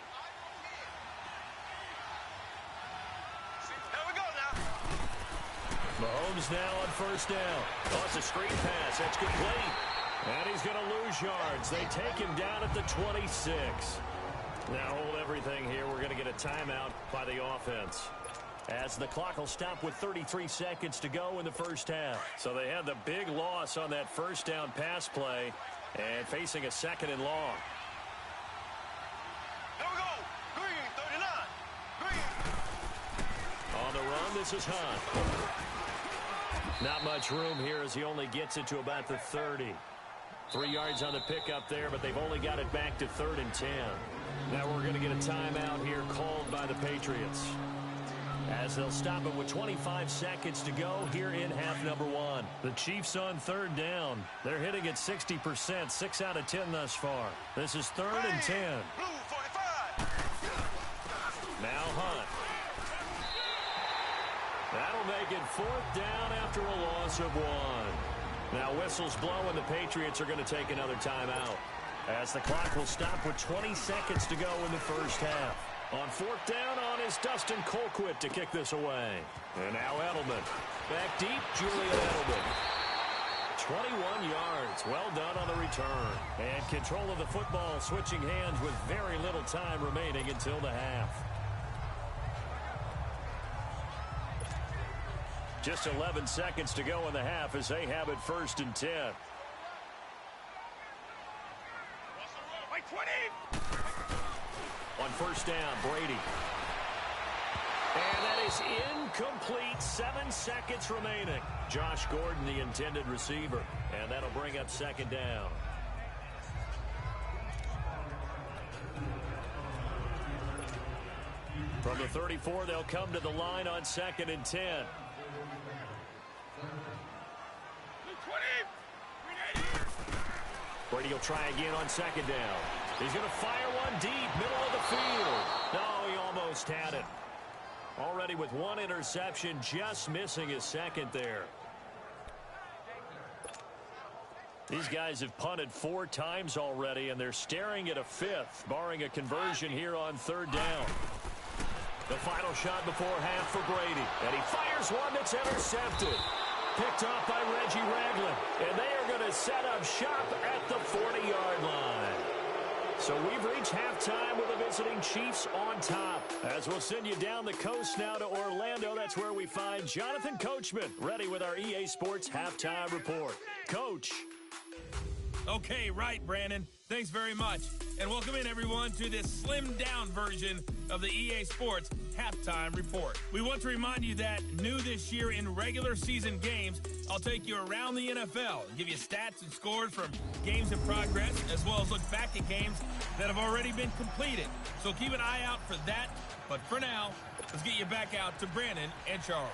we go now. Mahomes now on 1st down. Oh, it's a screen pass. That's complete. And he's going to lose yards. They take him down at the 26. Now hold everything here. We're going to get a timeout by the offense, as the clock will stop with 33 seconds to go in the first half. So they had the big loss on that 1st down pass play and facing a 2nd and long. Here we go. Green, 39. Green. On the run, this is Hunt. Not much room here as he only gets it to about the 30. 3 yards on the pickup there, but they've only got it back to 3rd and 10. Now we're going to get a timeout here called by the Patriots, as they'll stop it with 25 seconds to go here in half number 1. The Chiefs on 3rd down. They're hitting at 60%, 6 out of 10 thus far. This is 3rd and 10. Blue, 45. Now Hunt. That'll make it 4th down after a loss of 1. Now whistles blow, and the Patriots are going to take another timeout, as the clock will stop with 20 seconds to go in the first half. On 4th down is Dustin Colquitt to kick this away. And now Edelman. Back deep, Julian Edelman. 21 yards. Well done on the return. And control of the football switching hands with very little time remaining until the half. Just 11 seconds to go in the half as they have it 1st and 10. Like 20. On 1st down, Brady. And that is incomplete. 7 seconds remaining. Josh Gordon, the intended receiver. And that'll bring up 2nd down. From the 34, they'll come to the line on 2nd and 10. 20. Brady will try again on 2nd down. He's going to fire one deep, middle of the field. No, he almost had it. Already with 1 interception, just missing his 2nd there. These guys have punted 4 times already, and they're staring at a 5th, barring a conversion here on 3rd down. The final shot before half for Brady, and he fires one that's intercepted. Picked off by Reggie Ragland, and they are going to set up shop at the 40-yard line. So we've reached halftime with the visiting Chiefs on top. As we'll send you down the coast now to Orlando, that's where we find Jonathan Coachman, ready with our EA Sports Halftime Report. Coach. Okay, right, Brandon. Thanks very much. And welcome in, everyone, to this slimmed-down version of the EA Sports Halftime Report. We want to remind you that new this year in regular season games, I'll take you around the NFL and give you stats and scores from games in progress, as well as look back at games that have already been completed. So keep an eye out for that. But for now, let's get you back out to Brandon and Charles.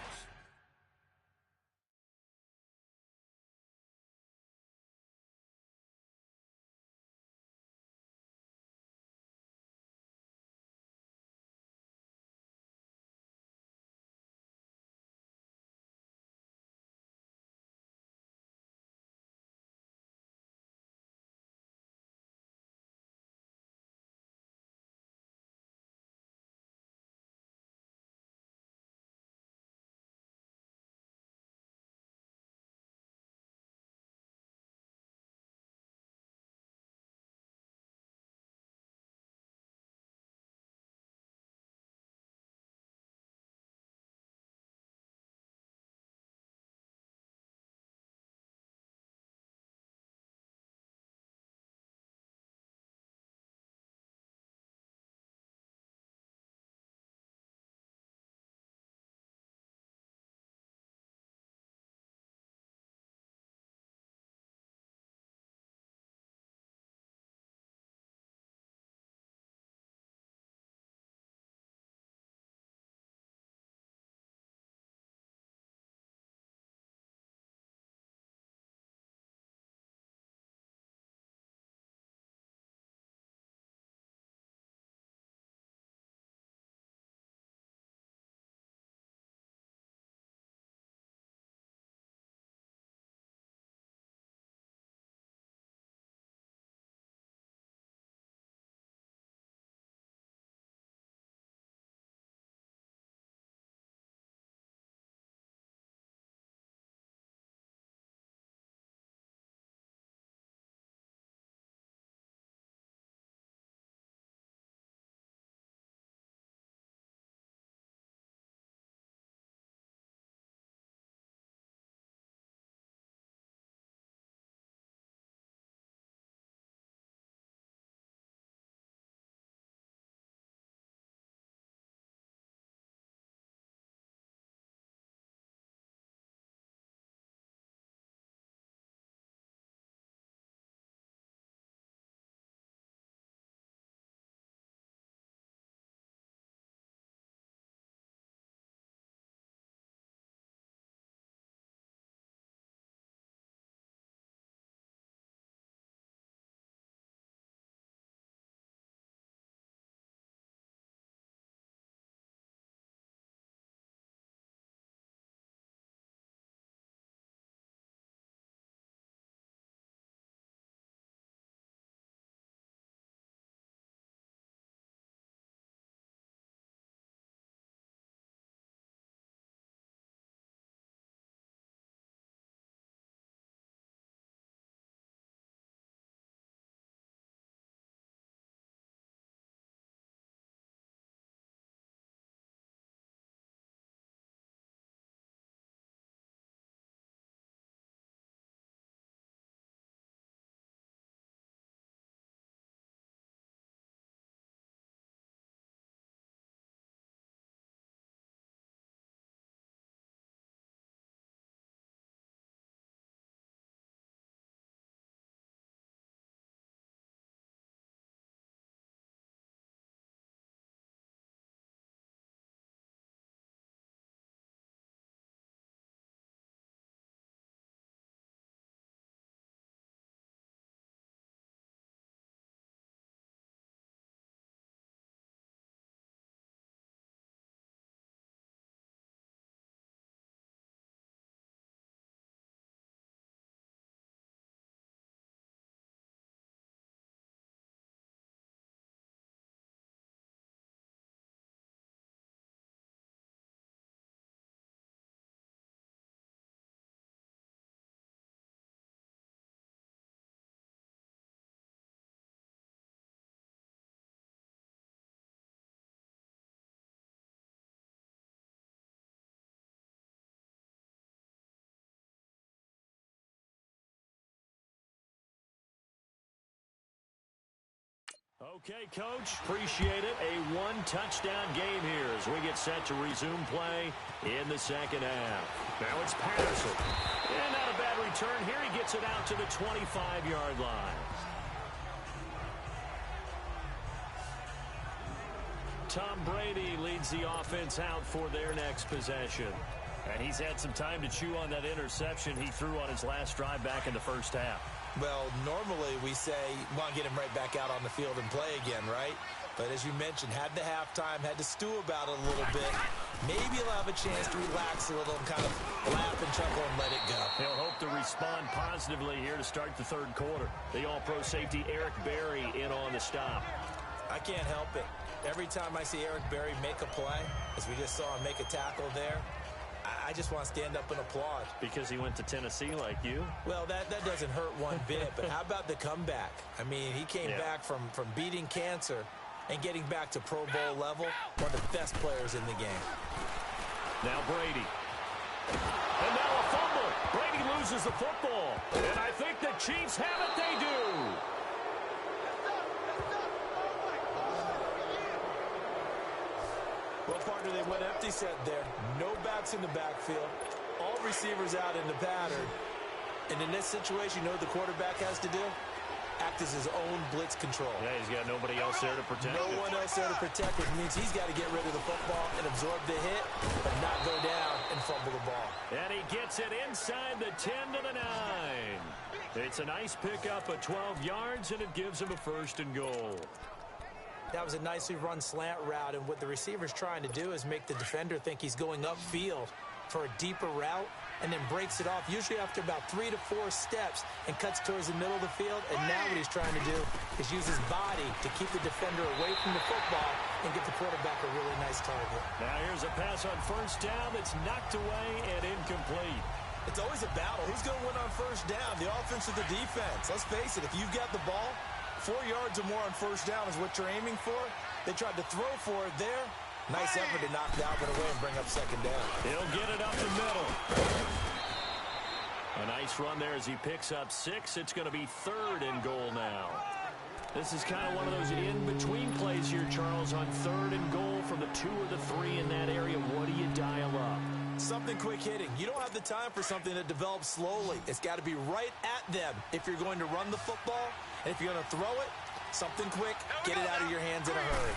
Okay, Coach, appreciate it. A one-touchdown game here as we get set to resume play in the second half. Now it's Patterson. And not a bad return here. He gets it out to the 25-yard line. Tom Brady leads the offense out for their next possession. And he's had some time to chew on that interception he threw on his last drive back in the first half. Well, normally we say, well, get him right back out on the field and play again, right? But as you mentioned, had the halftime, had to stew about it a little bit. Maybe he'll have a chance to relax a little and kind of laugh and chuckle and let it go. He'll hope to respond positively here to start the third quarter. The all-pro safety Eric Berry in on the stop. I can't help it. Every time I see Eric Berry make a play, as we just saw him make a tackle there, I just want to stand up and applaud. Because he went to Tennessee like you? Well, that doesn't hurt one bit, but how about the comeback? I mean, he came back from beating cancer and getting back to Pro Bowl level, one of the best players in the game. Now Brady. And now a fumble. Brady loses the football. And I think the Chiefs have it. They do. Well, partner, they went empty set there. No backs in the backfield. All receivers out in the pattern. And in this situation, you know what the quarterback has to do? Act as his own blitz control. Yeah, he's got nobody else there to protect No one else there to protect, which means he's got to get rid of the football and absorb the hit, but not go down and fumble the ball. And he gets it inside the 10 to the 9. It's a nice pickup of 12 yards, and it gives him a 1st and goal. That was a nicely run slant route, and what the receiver's trying to do is make the defender think he's going upfield for a deeper route, and then breaks it off, usually after about 3 to 4 steps, and cuts towards the middle of the field. And now what he's trying to do is use his body to keep the defender away from the football and get the quarterback a really nice target. Now here's a pass on 1st down that's knocked away and incomplete. It's always a battle. Who's going to win on 1st down, the offense or the defense? Let's face it, if you've got the ball, 4 yards or more on 1st down is what you're aiming for. They tried to throw for it there. Nice effort to knock Dalvin away and bring up 2nd down. He'll get it up the middle. A nice run there as he picks up 6. It's going to be 3rd and goal now. This is kind of one of those in-between plays here, Charles, on 3rd and goal from the 2 or the 3 in that area. What do you dial up? Something quick hitting. You don't have the time for something that develops slowly. It's got to be right at them if you're going to run the football. And if you're going to throw it, something quick, get it out of your hands in a hurry.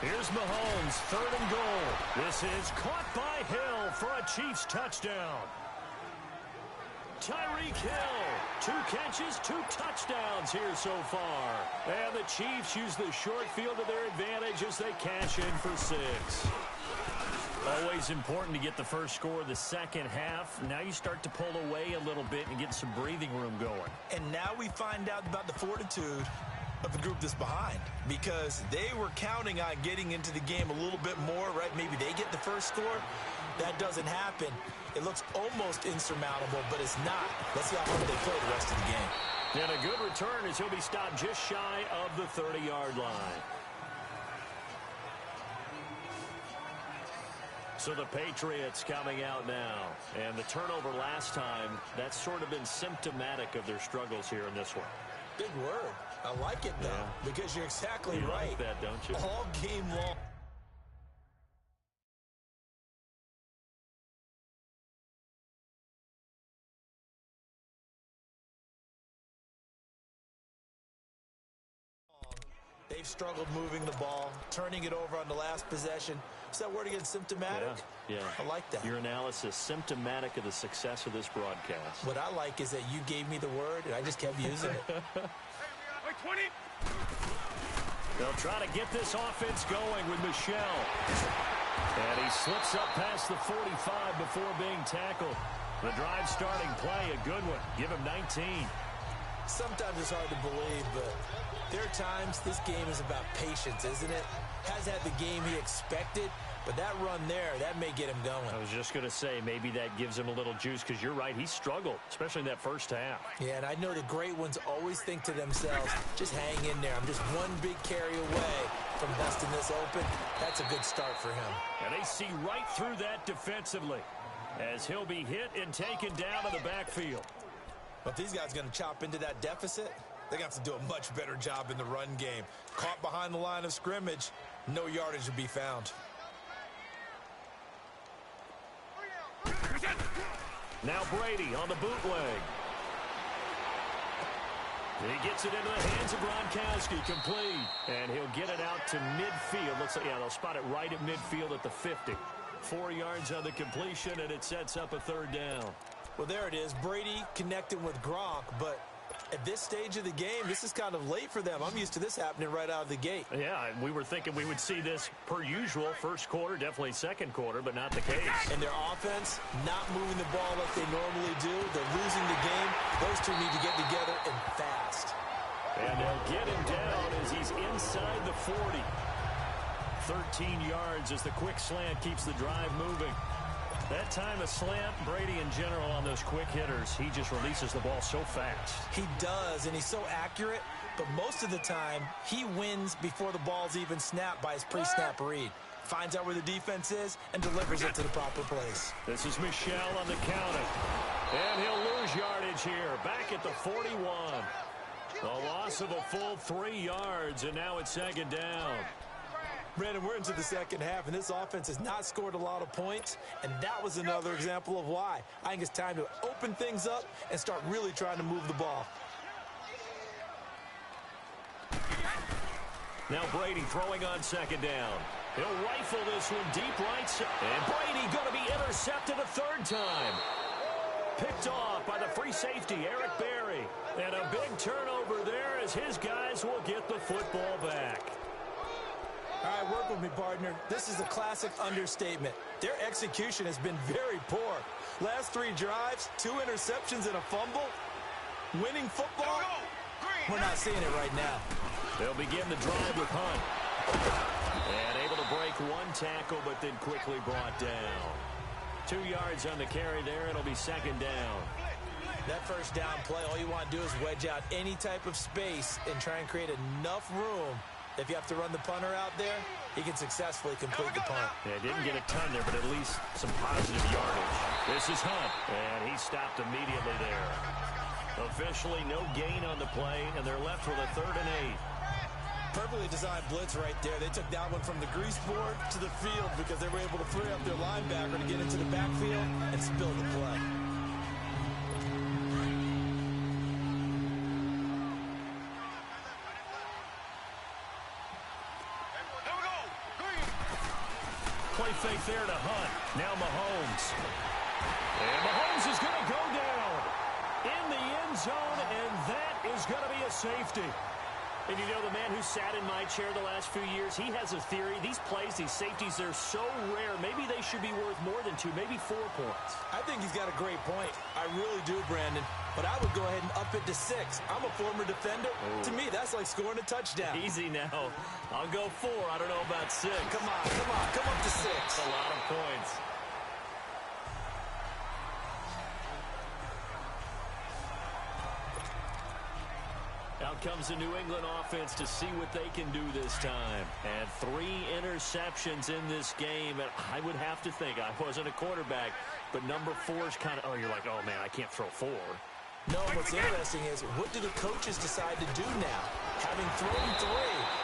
Here's Mahomes, 3rd and goal. This is caught by Hill for a Chiefs touchdown. Tyreek Hill, 2 catches, 2 touchdowns here so far. And the Chiefs use the short field to their advantage as they cash in for 6. Always important to get the first score of the second half. Now you start to pull away a little bit and get some breathing room going. And now we find out about the fortitude of the group that's behind, because they were counting on getting into the game a little bit more, right? Maybe they get the first score. That doesn't happen. It looks almost insurmountable, but it's not. Let's see how hard they play the rest of the game. And a good return as he'll be stopped just shy of the 30-yard line. So the Patriots coming out now. And the turnover last time, that's sort of been symptomatic of their struggles here in this one. Big word. I like it, though, because you're exactly right. You like that, don't you? All game long. They've struggled moving the ball, turning it over on the last possession. Is that word again, symptomatic? Yeah. I like that. Your analysis, symptomatic of the success of this broadcast. What I like is that you gave me the word, and I just kept using it. 20. They'll try to get this offense going with Michel. And he slips up past the 45 before being tackled. The drive starting play, a good one. Give him 19. Sometimes it's hard to believe, but there are times this game is about patience, isn't it? Has had the game he expected, but that run there, that may get him going. I was just going to say, maybe that gives him a little juice, because you're right, he struggled, especially in that first half. Yeah, and I know the great ones always think to themselves, just hang in there. I'm just one big carry away from busting this open. That's a good start for him. And they see right through that defensively as he'll be hit and taken down in the backfield. But these guys going to chop into that deficit, They're going to have to do a much better job in the run game. Caught behind the line of scrimmage, no yardage to be found. Now Brady on the bootleg. He gets it into the hands of Gronkowski, complete. And he'll get it out to midfield. Looks like, yeah, they'll spot it right at midfield at the 50. 4 yards on the completion, and it sets up a third down. Well, there it is. Brady connecting with Gronk, but at this stage of the game, this is kind of late for them. I'm used to this happening right out of the gate. Yeah, we were thinking we would see this per usual. First quarter, definitely second quarter, but not the case. And their offense not moving the ball like they normally do. They're losing the game. Those two need to get together and fast. And they'll get him down as he's inside the 40. 13 yards as the quick slant keeps the drive moving. That time a slant, Brady in general on those quick hitters, he just releases the ball so fast. He does, and he's so accurate, but most of the time he wins before the ball's even snapped by his pre-snap read. Finds out where the defense is and delivers it to the proper place. This is Michel on the counter. And he'll lose yardage here, back at the 41. A loss of a full 3 yards, and now it's second down. Brandon, we're into the second half, and this offense has not scored a lot of points, and that was another example of why. I think it's time to open things up and start really trying to move the ball. Now Brady throwing on second down. He'll rifle this one deep right side. And Brady going to be intercepted a third time. Picked off by the free safety, Eric Berry. And a big turnover there as his guys will get the football back. All right, work with me, partner. This is a classic understatement. Their execution has been very poor. Last 3 drives, 2 interceptions and a fumble. Winning football? We're not seeing it right now. They'll begin the drive with Hunt. And able to break 1 tackle, but then quickly brought down. 2 yards on the carry there. It'll be second down. That first down play, all you want to do is wedge out any type of space and try and create enough room. If you have to run the punter out there, he can successfully complete the punt. Yeah, didn't get a ton there, but at least some positive yardage. This is Hunt, and he stopped immediately there. Officially no gain on the play, and they're left with a 3rd and 8. Perfectly designed blitz right there. They took that one from the grease board to the field because they were able to free up their linebacker to get into the backfield and spill the play. Play fake there to Hunt. Now Mahomes. And Mahomes is going to go down in the end zone, and that is going to be a safety. And you know, the man who sat in my chair the last few years, he has a theory. These plays, these safeties, they're so rare. Maybe they should be worth more than 2, maybe 4 points. I think he's got a great point. I really do, Brandon. But I would go ahead and up it to 6. I'm a former defender. Oh. To me, that's like scoring a touchdown. Easy now. I'll go 4. I don't know about 6. Come on. Come up to 6. That's a lot of points. Out comes the New England offense to see what they can do this time. And 3 interceptions in this game. And I would have to think, I wasn't a quarterback, but number 4 is kind of, you're like, oh, man, I can't throw 4. No, what's interesting is, what do the coaches decide to do now? Having thrown 3,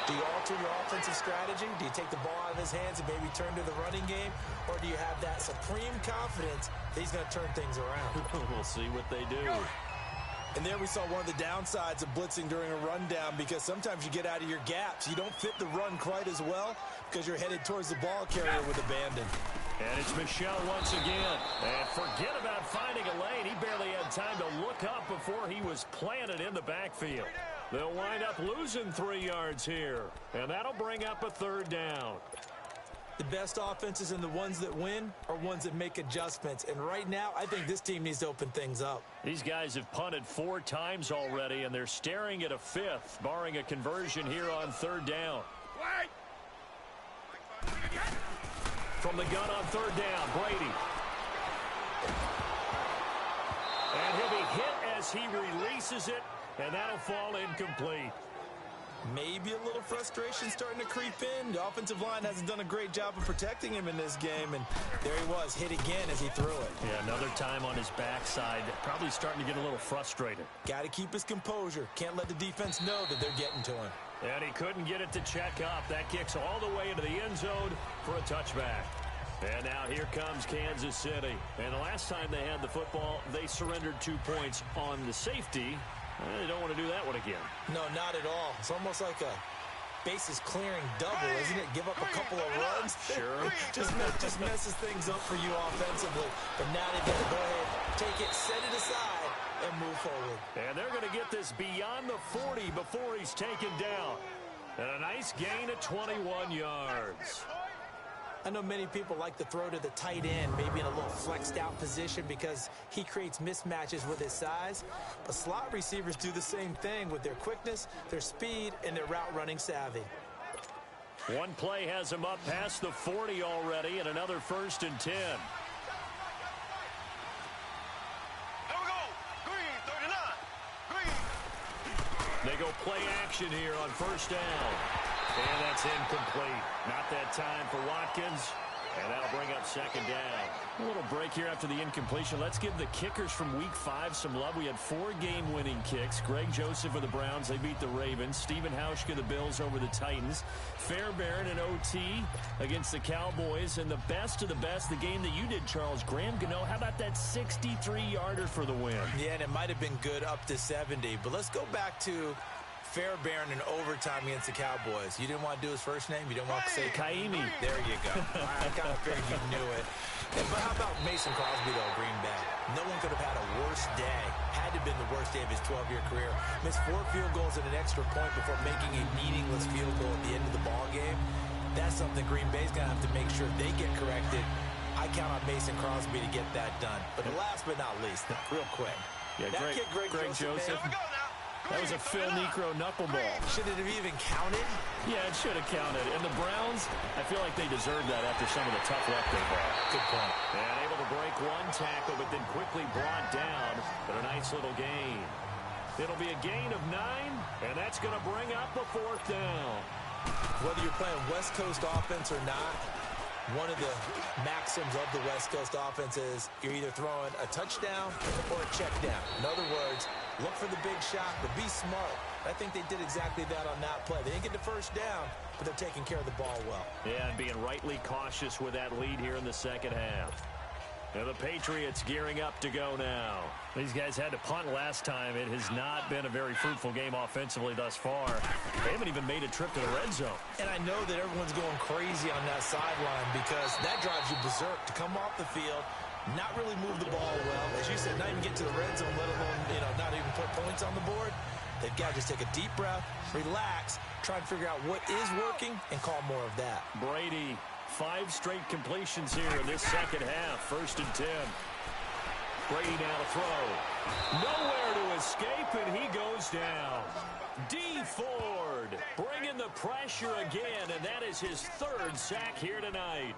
do you alter your offensive strategy? Do you take the ball out of his hands and maybe turn to the running game? Or do you have that supreme confidence that he's going to turn things around? We'll see what they do. And there we saw one of the downsides of blitzing during a rundown, because sometimes you get out of your gaps. You don't fit the run quite as well because you're headed towards the ball carrier with abandon. And it's Michel once again. And forget about finding a lane. He barely had time to look up before he was planted in the backfield. They'll wind up losing 3 yards here. And that'll bring up a third down. The best offenses and the ones that win are ones that make adjustments. And right now, I think this team needs to open things up. These guys have punted 4 times already, and they're staring at a 5th, barring a conversion here on third down. From the gun on third down, Brady. And he'll be hit as he releases it, and that'll fall incomplete. Maybe a little frustration starting to creep in. The offensive line hasn't done a great job of protecting him in this game, and there he was, hit again as he threw it. Yeah, another time on his backside, probably starting to get a little frustrated. Got to keep his composure. Can't let the defense know that they're getting to him. And he couldn't get it to check up. That kicks all the way into the end zone for a touchback. And now here comes Kansas City. And the last time they had the football, they surrendered 2 points on the safety. They don't want to do that one again. No, not at all. It's almost like a bases clearing double, isn't it? Give up a couple of runs. Sure. just messes things up for you offensively. But now they've got to go ahead, take it, set it aside, and move forward. And they're going to get this beyond the 40 before he's taken down. And a nice gain of 21 yards. I know many people like to throw to the tight end, maybe in a little flexed out position because he creates mismatches with his size. But slot receivers do the same thing with their quickness, their speed, and their route running savvy. One play has him up past the 40 already, and another 1st and 10. Here we go. Green, 39. Green. They go play action here on 1st down. And that's incomplete. Not that time for Watkins. And that'll bring up 2nd down. A little break here after the incompletion. Let's give the kickers from Week 5 some love. We had 4 game-winning kicks. Greg Joseph of the Browns, they beat the Ravens. Stephen Hauschka, the Bills, over the Titans. Fairbairn and OT against the Cowboys. And the best of the best, the game that you did, Charles, Graham Gano. How about that 63-yarder for the win? Yeah, and it might have been good up to 70. But let's go back to Fairbairn in overtime against the Cowboys. You didn't want to do his first name? You didn't want to say Kaimi. There you go. I kind of figured you knew it. But how about Mason Crosby, though, Green Bay? No one could have had a worse day. Had to have been the worst day of his 12-year career. Missed 4 field goals and an extra point before making a meaningless field goal at the end of the ball game. That's something Green Bay's going to have to make sure they get corrected. I count on Mason Crosby to get that done. But last but not least, real quick. Yeah, that kid, Greg Joseph. Here we go now. That was a Phil Necro knuckleball. Should it have even counted? Yeah, it should have counted. And the Browns, I feel like they deserved that after some of the tough luck they brought. Good point. And able to break one tackle, but then quickly brought down. But a nice little gain. It'll be a gain of 9, and that's going to bring up a 4th down. Whether you're playing West Coast offense or not, one of the maxims of the West Coast offense is you're either throwing a touchdown or a check down. In other words, look for the big shot, but be smart. I think they did exactly that on that play. They didn't get the 1st down, but they're taking care of the ball well. Yeah, and being rightly cautious with that lead here in the 2nd half. And the Patriots gearing up to go now. These guys had to punt last time. It has not been a very fruitful game offensively thus far. They haven't even made a trip to the red zone. And I know that everyone's going crazy on that sideline because that drives you berserk to come off the field, not really move the ball well. As you said, not even get to the red zone, let alone, not even put points on the board. They've got to just take a deep breath, relax, try and figure out what is working, and call more of that. Brady, 5 straight completions here in this 2nd half. 1st and 10. Brady now to throw. Nowhere to escape, and he goes down. Dee Ford bringing the pressure again, and that is his 3rd sack here tonight.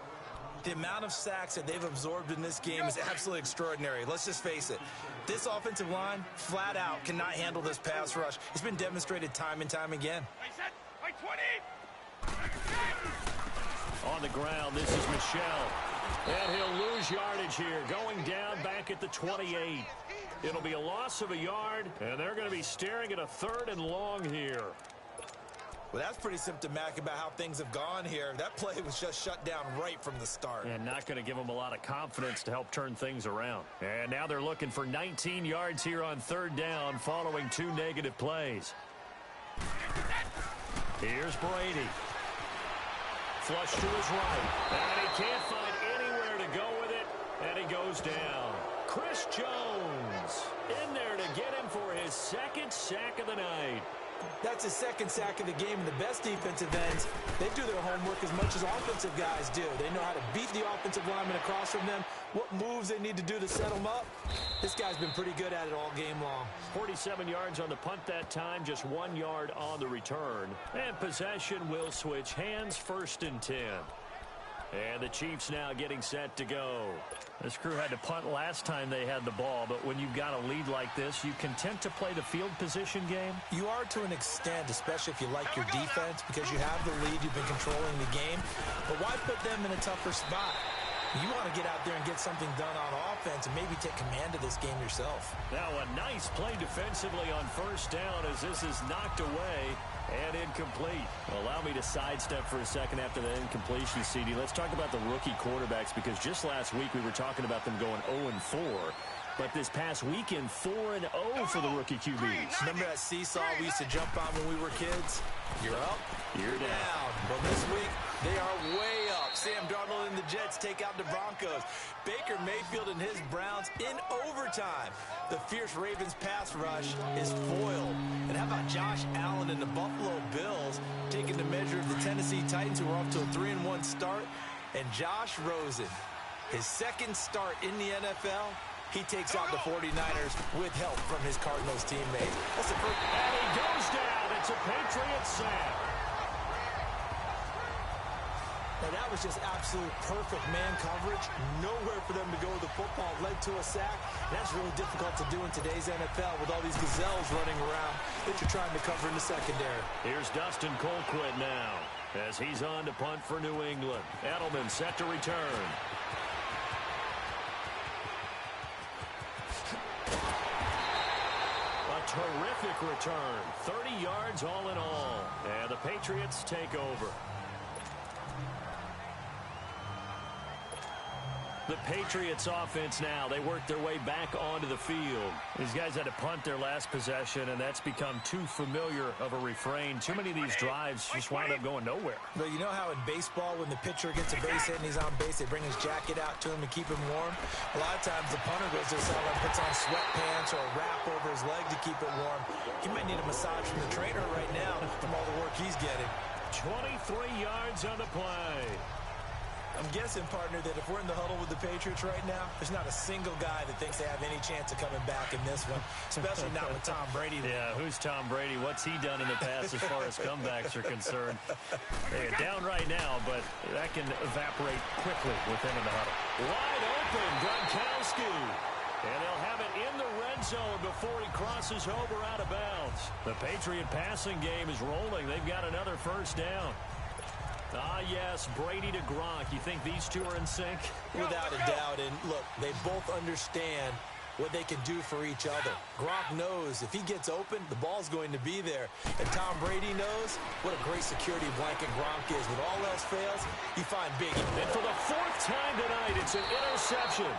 The amount of sacks that they've absorbed in this game is absolutely extraordinary. Let's just face it. This offensive line, flat out, cannot handle this pass rush. It's been demonstrated time and time again. Wait, 20. On the ground, this is Michel. And he'll lose yardage here, going down back at the 28. It'll be a loss of a yard, and they're going to be staring at a 3rd and long here. Well, that's pretty symptomatic about how things have gone here. That play was just shut down right from the start. And not going to give them a lot of confidence to help turn things around. And now they're looking for 19 yards here on 3rd down following 2 negative plays. Here's Brady. Flush to his right. And he can't find anywhere to go with it. And he goes down. Chris Jones in there to get him for his 2nd sack of the night. That's his 2nd sack of the game, and the best defensive ends, they do their homework as much as offensive guys do. They know how to beat the offensive lineman across from them, what moves they need to do to set them up. This guy's been pretty good at it all game long. 47 yards on the punt that time, just 1 yard on the return. And possession will switch hands. 1st and 10. And the Chiefs now getting set to go. This crew had to punt last time they had the ball, but when you've got a lead like this, you content to play the field position game? You are to an extent, especially if you like your defense, because you have the lead, you've been controlling the game. But why put them in a tougher spot? You want to get out there and get something done on offense and maybe take command of this game yourself. Now a nice play defensively on first down as this is knocked away and incomplete. Allow me to sidestep for a second after the incompletion, CD. Let's talk about the rookie quarterbacks, because just last week we were talking about them going 0-4. But this past weekend, 4-0 for the rookie QBs. Remember that seesaw we used to jump on when we were kids? You're up, you're down. Well, this week, they are way up. Sam Darnold and the Jets take out the Broncos. Baker Mayfield and his Browns in overtime. The fierce Ravens pass rush is foiled. And how about Josh Allen and the Buffalo Bills taking the measure of the Tennessee Titans, who are off to a 3-1 start? And Josh Rosen, his second start in the NFL, he takes out the 49ers with help from his Cardinals teammate. That's the first. And he goes down. It's a Patriots sack. And that was just absolute perfect man coverage. Nowhere for them to go with the football. Led to a sack. And that's really difficult to do in today's NFL with all these gazelles running around that you're trying to cover in the secondary. Here's Dustin Colquitt now as he's on to punt for New England. Edelman set to return. Terrific return. 30 yards all in all. And the Patriots take over. The Patriots offense now, they work their way back onto the field. These guys had to punt their last possession, and that's become too familiar of a refrain. Too many of these drives just wound up going nowhere. But you know how in baseball, when the pitcher gets a base hit and he's on base, they bring his jacket out to him to keep him warm? A lot of times the punter goes to the sideline, puts on sweatpants or a wrap over his leg to keep it warm. He might need a massage from the trainer right now from all the work he's getting. 23 yards on the play. I'm guessing, partner, that if we're in the huddle with the Patriots right now, there's not a single guy that thinks they have any chance of coming back in this one, especially not with Tom Brady. Yeah, who's Tom Brady? What's he done in the past as far as comebacks are concerned? They're down right now, but that can evaporate quickly with him in the huddle. Wide open, Gronkowski. And they'll have it in the red zone before he crosses over out of bounds. The Patriot passing game is rolling. They've got another first down. Ah, yes, Brady to Gronk. You think these two are in sync? Without a doubt. And look, they both understand what they can do for each other. Gronk knows if he gets open, the ball's going to be there. And Tom Brady knows what a great security blanket Gronk is. When all else fails, you find Biggie. And for the fourth time tonight, it's an interception.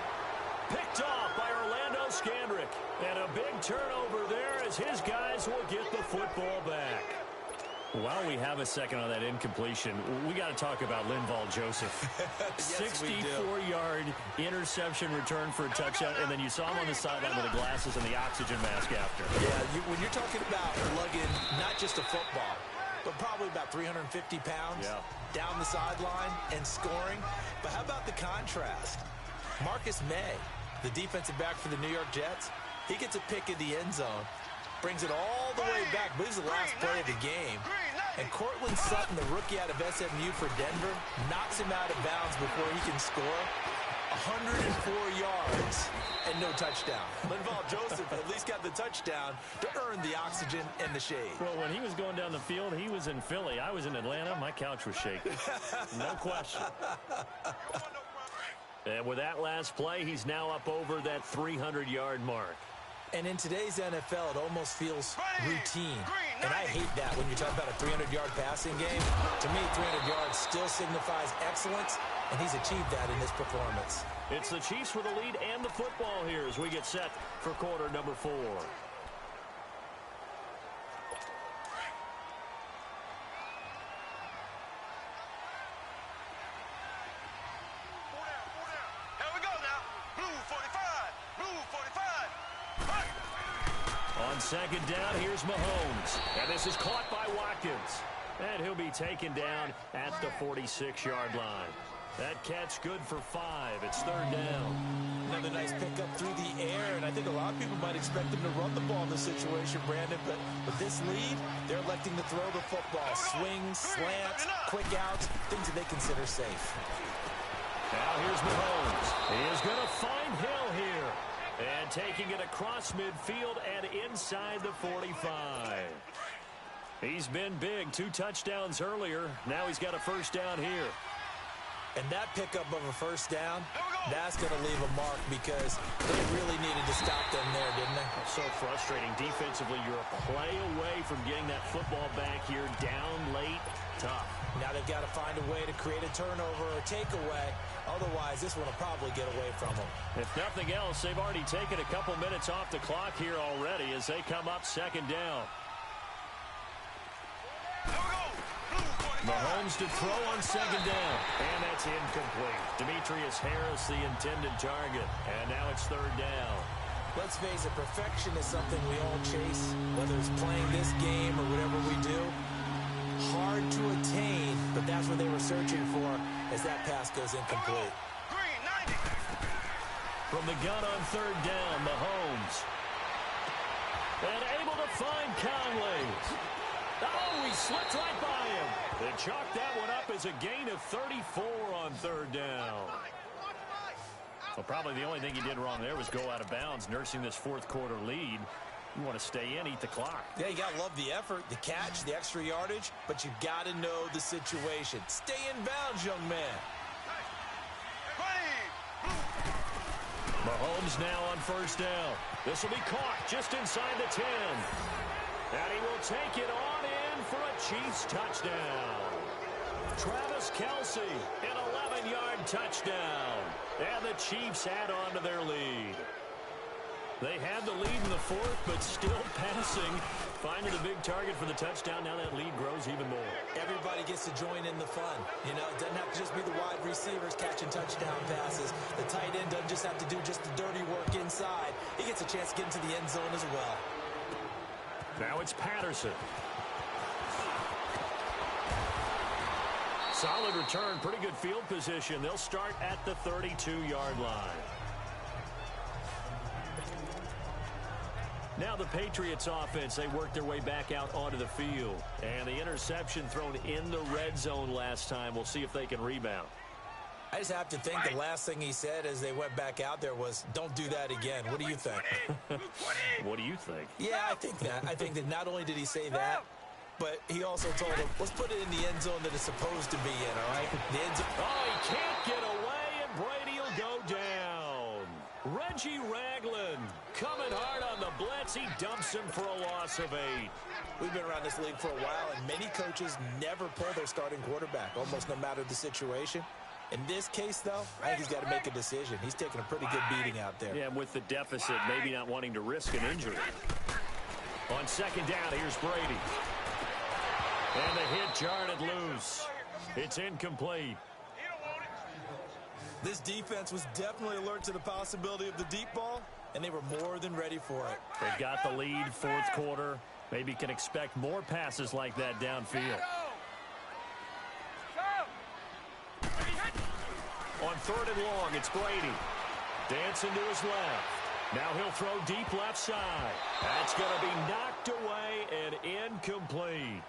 Picked off by Orlando Scandrick. And a big turnover there as his guys will get the football back. While we have a second on that incompletion, we got to talk about Linval Joseph. Yes, 64-yard interception return for a touchdown, and then you saw him on the sideline with the glasses and the oxygen mask after. Yeah, when you're talking about lugging not just a football, but probably about 350 pounds down the sideline and scoring. But how about the contrast? Marcus May, the defensive back for the New York Jets, he gets a pick in the end zone. Brings it all the way back. But this is the last play of the game. And Cortland Sutton, the rookie out of SMU for Denver, knocks him out of bounds before he can score. 104 yards and no touchdown. Linval Joseph at least got the touchdown to earn the oxygen and the shade. Well, when he was going down the field, he was in Philly. I was in Atlanta. My couch was shaking. No question. And with that last play, he's now up over that 300-yard mark. And in today's NFL, it almost feels routine. And I hate that when you're talking about a 300-yard passing game. To me, 300 yards still signifies excellence, and he's achieved that in this performance. It's the Chiefs with the lead and the football here as we get set for quarter number 4. On second down, here's Mahomes. And this is caught by Watkins. And he'll be taken down at the 46-yard line. That catch good for 5. It's third down. Another nice pickup through the air, and I think a lot of people might expect them to run the ball in this situation, Brandon, but with this lead, they're electing to throw the football. Swings, slants, quick outs, things that they consider safe. Now here's Mahomes. He is going to find Hill here. And taking it across midfield and inside the 45. He's been big. 2 touchdowns earlier. Now he's got a first down here. And that pickup of a first down, that's going to leave a mark because they really needed to stop them there, didn't they? So frustrating. Defensively, you're a play away from getting that football back here. Down late, tough. Now they've got to find a way to create a turnover or takeaway. Otherwise, this one will probably get away from them. If nothing else, they've already taken a couple minutes off the clock here already as they come up second down. Mahomes to throw on second down. And that's incomplete. Demetrius Harris, the intended target. And now it's third down. Let's face it, perfection is something we all chase, whether it's playing this game or whatever we do. Hard to attain, but that's what they were searching for as that pass goes incomplete. From the gun on third down, Mahomes. And able to find Conley. Oh, he slipped right by him. They chalked that one up as a gain of 34 on third down. Well, probably the only thing he did wrong there was go out of bounds, nursing this fourth quarter lead. You want to stay in, eat the clock. Yeah, you got to love the effort, the catch, the extra yardage, but you got to know the situation. Stay in bounds, young man. Mahomes now on first down. This will be caught just inside the 10. And he will take it on in for a Chiefs touchdown. Travis Kelce, an 11-yard touchdown. And the Chiefs add on to their lead. They had the lead in the fourth, but still passing. Finding the big target for the touchdown. Now that lead grows even more. Everybody gets to join in the fun. You know, it doesn't have to just be the wide receivers catching touchdown passes. The tight end doesn't just have to do just the dirty work inside. He gets a chance to get into the end zone as well. Now it's Patterson. Solid return, pretty good field position. They'll start at the 32-yard line. Now the Patriots offense, they work their way back out onto the field. And the interception thrown in the red zone last time. We'll see if they can rebound. I just have to think the last thing he said as they went back out there was, don't do that again. What do you think? What do you think? Yeah, I think that. I think that not only did he say that, but he also told him, let's put it in the end zone that it's supposed to be in, all right? The end zone. Oh, he can't get away, and Brady will go down. Reggie Ragland coming hard on the blitz. He dumps him for a loss of 8. We've been around this league for a while, and many coaches never pull their starting quarterback, almost no matter the situation. In this case, though, I think he's got to make a decision. He's taking a pretty good beating out there. Yeah, and with the deficit, maybe not wanting to risk an injury. On second down, here's Brady. And the hit jarred loose. It's incomplete. This defense was definitely alert to the possibility of the deep ball, and they were more than ready for it. They've got the lead, fourth quarter. Maybe can expect more passes like that downfield. On third and long, it's Brady. Dancing to his left. Now he'll throw deep left side. That's going to be knocked away and incomplete.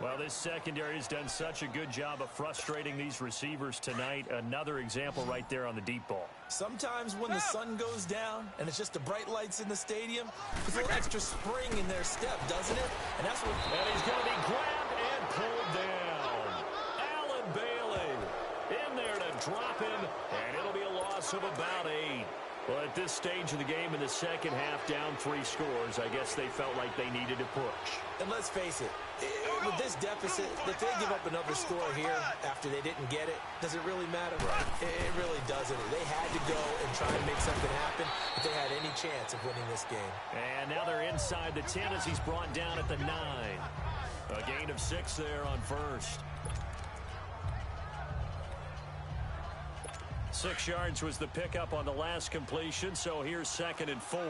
Well, this secondary has done such a good job of frustrating these receivers tonight. Another example right there on the deep ball. Sometimes when the sun goes down and it's just the bright lights in the stadium, there's a little extra spring in their step, doesn't it? And that's what. And he's going to be grabbed and pulled down. Allen Bailey in there to drop him, and it'll be a loss of about 8. Well, at this stage of the game in the second half, down 3 scores, I guess they felt like they needed to push. And let's face it, with this deficit, if they give up another score here after they didn't get it, does it really matter? It really doesn't. They had to go and try and make something happen if they had any chance of winning this game. And now they're inside the 10 as he's brought down at the 9. A gain of 6 there on first. 6 yards was the pickup on the last completion, so here's 2nd and 4.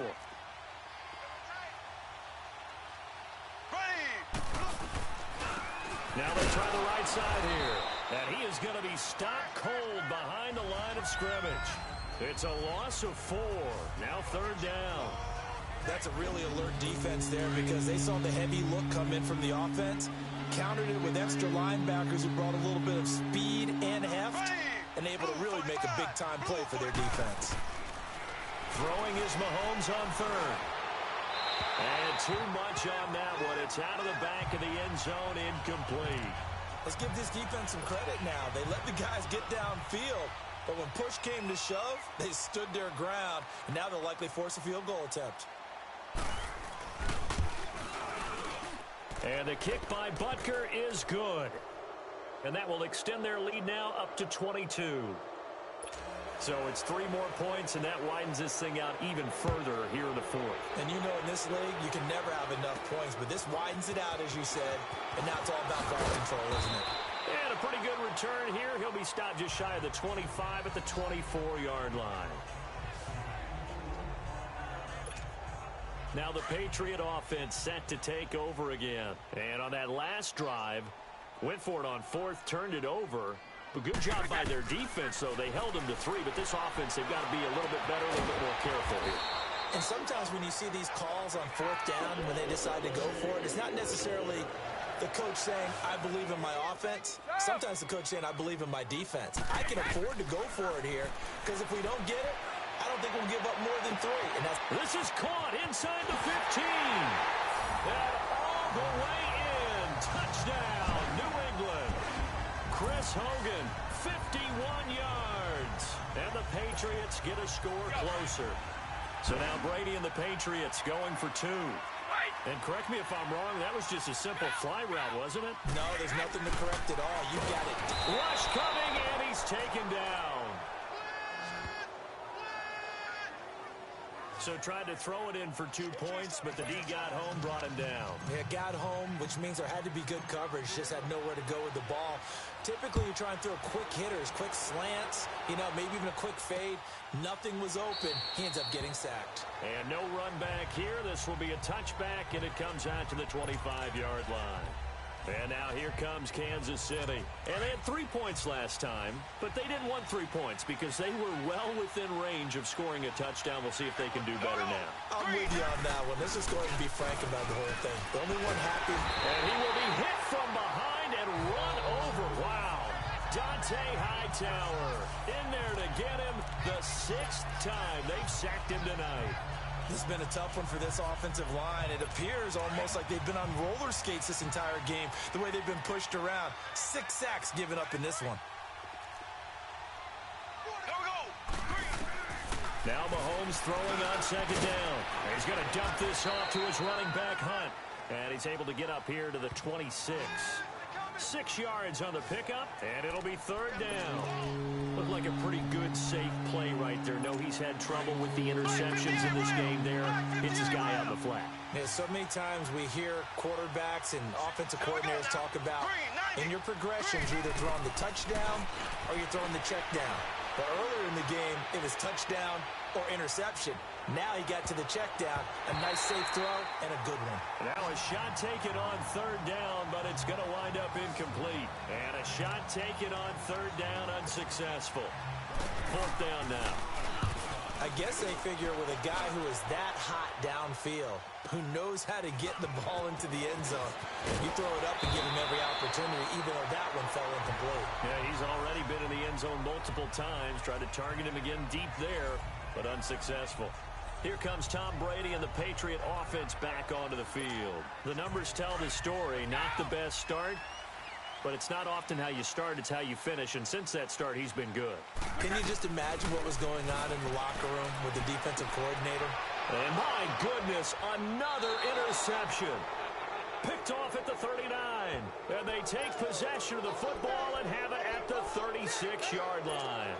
Now they try the right side here. And he is going to be stopped cold behind the line of scrimmage. It's a loss of 4. Now 3rd down. That's a really alert defense there because they saw the heavy look come in from the offense, countered it with extra linebackers who brought a little bit of speed and heft, and able to really make a big-time play for their defense. Throwing is Mahomes on 3rd. And too much on that one. It's out of the back of the end zone, incomplete. Let's give this defense some credit now. They let the guys get downfield, but when push came to shove, they stood their ground, and now they'll likely force a field goal attempt. And the kick by Butker is good. And that will extend their lead now up to 22. So it's 3 more points, and that widens this thing out even further here in the 4th. And you know in this league, you can never have enough points, but this widens it out, as you said, and now it's all about ball control, isn't it? And a pretty good return here. He'll be stopped just shy of the 25 at the 24-yard line. Now the Patriot offense set to take over again. And on that last drive, went for it on 4th, turned it over. But good job by their defense, though. They held them to 3, but this offense, they've got to be a little bit better, a little bit more careful here. And sometimes when you see these calls on 4th down, when they decide to go for it, it's not necessarily the coach saying, I believe in my offense. Sometimes the coach saying, I believe in my defense. I can afford to go for it here, because if we don't get it, I don't think we'll give up more than 3. And this is caught inside the 15. And all the way in. Touchdown, New England. Chris Hogan, 51 yards. And the Patriots get a score closer. So now Brady and the Patriots going for 2. And correct me if I'm wrong, that was just a simple fly route, wasn't it? No, there's nothing to correct at all. You got it. Rush coming, and he's taken down. So tried to throw it in for 2 points, but the D got home, brought him down. Yeah, got home, which means there had to be good coverage. Just had nowhere to go with the ball. Typically, you try and throw quick hitters, quick slants, maybe even a quick fade. Nothing was open. He ends up getting sacked. And no run back here. This will be a touchback, and it comes out to the 25-yard line. And now here comes Kansas City. And they had 3 points last time, but they didn't want 3 points because they were well within range of scoring a touchdown. We'll see if they can do better now. I'm with you on that one. Let's just go ahead and be frank about the whole thing. The only one happy. And he will be hit from behind and run over. Wow. Dante Hightower in there to get him the 6th time they've sacked him tonight. This has been a tough one for this offensive line. It appears almost like they've been on roller skates this entire game, the way they've been pushed around. 6 sacks given up in this one. Now Mahomes throwing on 2nd down. He's going to dump this off to his running back, Hunt. And he's able to get up here to the 26. 6 yards on the pickup, and it'll be 3rd down. Looked like a pretty good, safe play right there. No, he's had trouble with the interceptions in this game there. Hits his guy on the flat. Yeah, so many times we hear quarterbacks and offensive coordinators talk about in your progressions, you're either throwing the touchdown or you're throwing the check down. But earlier in the game, it was touchdown or interception. Now he got to the check down. A nice safe throw and a good one. Now a shot taken on 3rd down, but it's going to wind up incomplete. And a shot taken on 3rd down, unsuccessful. 4th down now. I guess they figure with a guy who is that hot downfield, who knows how to get the ball into the end zone, you throw it up and give him every opportunity, even though that one fell incomplete. Yeah, he's already been in the end zone multiple times. Tried to target him again deep there, but unsuccessful. Here comes Tom Brady and the Patriot offense back onto the field. The numbers tell the story. Not the best start, but it's not often how you start, it's how you finish. And since that start, he's been good. Can you just imagine what was going on in the locker room with the defensive coordinator? And my goodness, another interception. Picked off at the 39. And they take possession of the football and have it at the 36-yard line.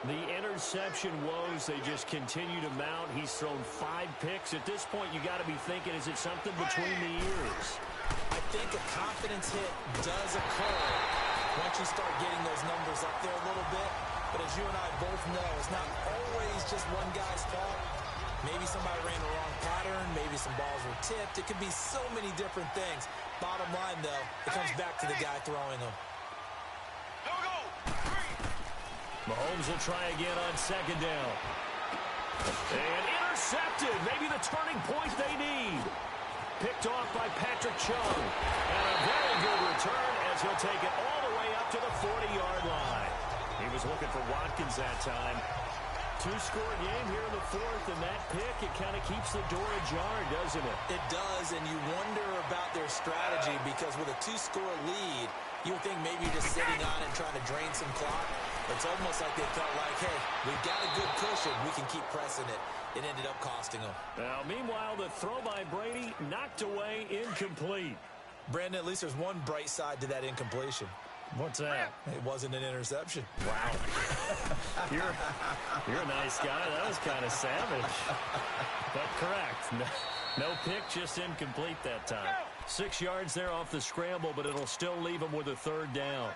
The interception woes, they just continue to mount. He's thrown 5 picks. At this point, you got to be thinking, is it something between the ears? I think a confidence hit does occur once you start getting those numbers up there a little bit. But as you and I both know, it's not always just one guy's fault. Maybe somebody ran the wrong pattern. Maybe some balls were tipped. It could be so many different things. Bottom line, though, it comes back to the guy throwing them. Mahomes will try again on second down. And intercepted. Maybe the turning point they need. Picked off by Patrick Chung. And a very good return as he'll take it all the way up to the 40-yard line. He was looking for Watkins that time. Two-score game here in the fourth, and that pick, it kind of keeps the door ajar, doesn't it? It does, and you wonder about their strategy because with a two-score lead, you would think maybe just sitting on it and trying to drain some clock. It's almost like they felt like, hey, we've got a good cushion. We can keep pressing it. It ended up costing them. Now, meanwhile, the throw by Brady knocked away, incomplete. Brandon, at least there's one bright side to that incompletion. What's that? It wasn't an interception. Wow. You're a nice guy. That was kind of savage. But correct. No pick, just incomplete that time. 6 yards there off the scramble, but it'll still leave him with a third down.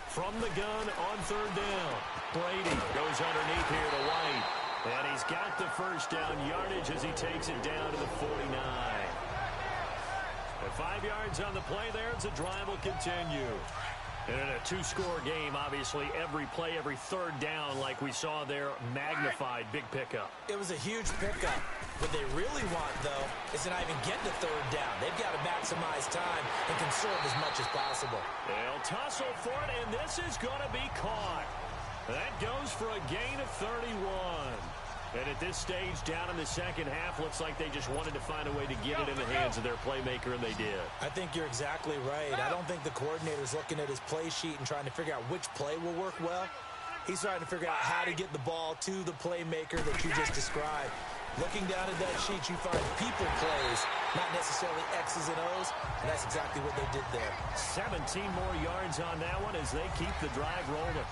From the gun on third down. Brady goes underneath here to White. And he's got the first down yardage as he takes it down to the 49. At 5 yards on the play there, the drive will continue. And in a two-score game, obviously, every play, every third down, like we saw there, magnified, big pickup. It was a huge pickup. What they really want, though, is to not even get to third down. They've got to maximize time and conserve as much as possible. They'll tussle for it, and this is going to be caught. That goes for a gain of 31. And at this stage, down in the second half, looks like they just wanted to find a way to get it in the hands of their playmaker, and they did. I think you're exactly right. I don't think the coordinator's looking at his play sheet and trying to figure out which play will work well. He's trying to figure out how to get the ball to the playmaker that you just described. Looking down at that sheet, you find people plays, not necessarily X's and O's, and that's exactly what they did there. 17 more yards on that one as they keep the drive rolling.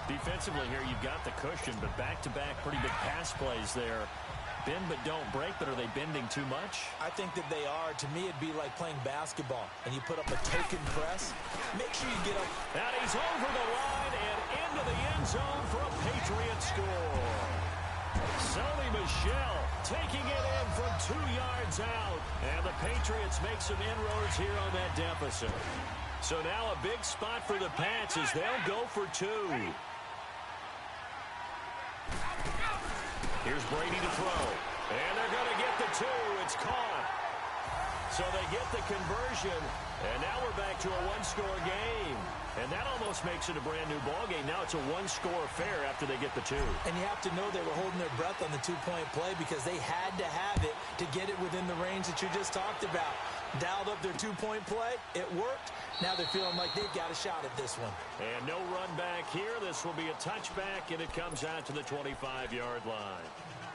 Defensively here, you've got the cushion, but back-to-back pretty big pass plays there. Bend but don't break, but are they bending too much? I think that they are. To me, it'd be like playing basketball, and you put up a token press. Make sure you get up. And he's over the line and into the end zone for a Patriot score. Sony Michel taking it in from 2 yards out. And the Patriots make some inroads here on that deficit. So now a big spot for the Pats as they'll go for 2. Here's Brady to throw. And they're going to get the 2. It's caught. So they get the conversion. And now we're back to a one-score game. And that almost makes it a brand-new ball game. Now it's a one-score affair after they get the 2. And you have to know they were holding their breath on the two-point play because they had to have it to get it within the range that you just talked about. Dialed up their two-point play. It worked. Now they're feeling like they've got a shot at this one. And no run back here. This will be a touchback, and it comes out to the 25-yard line.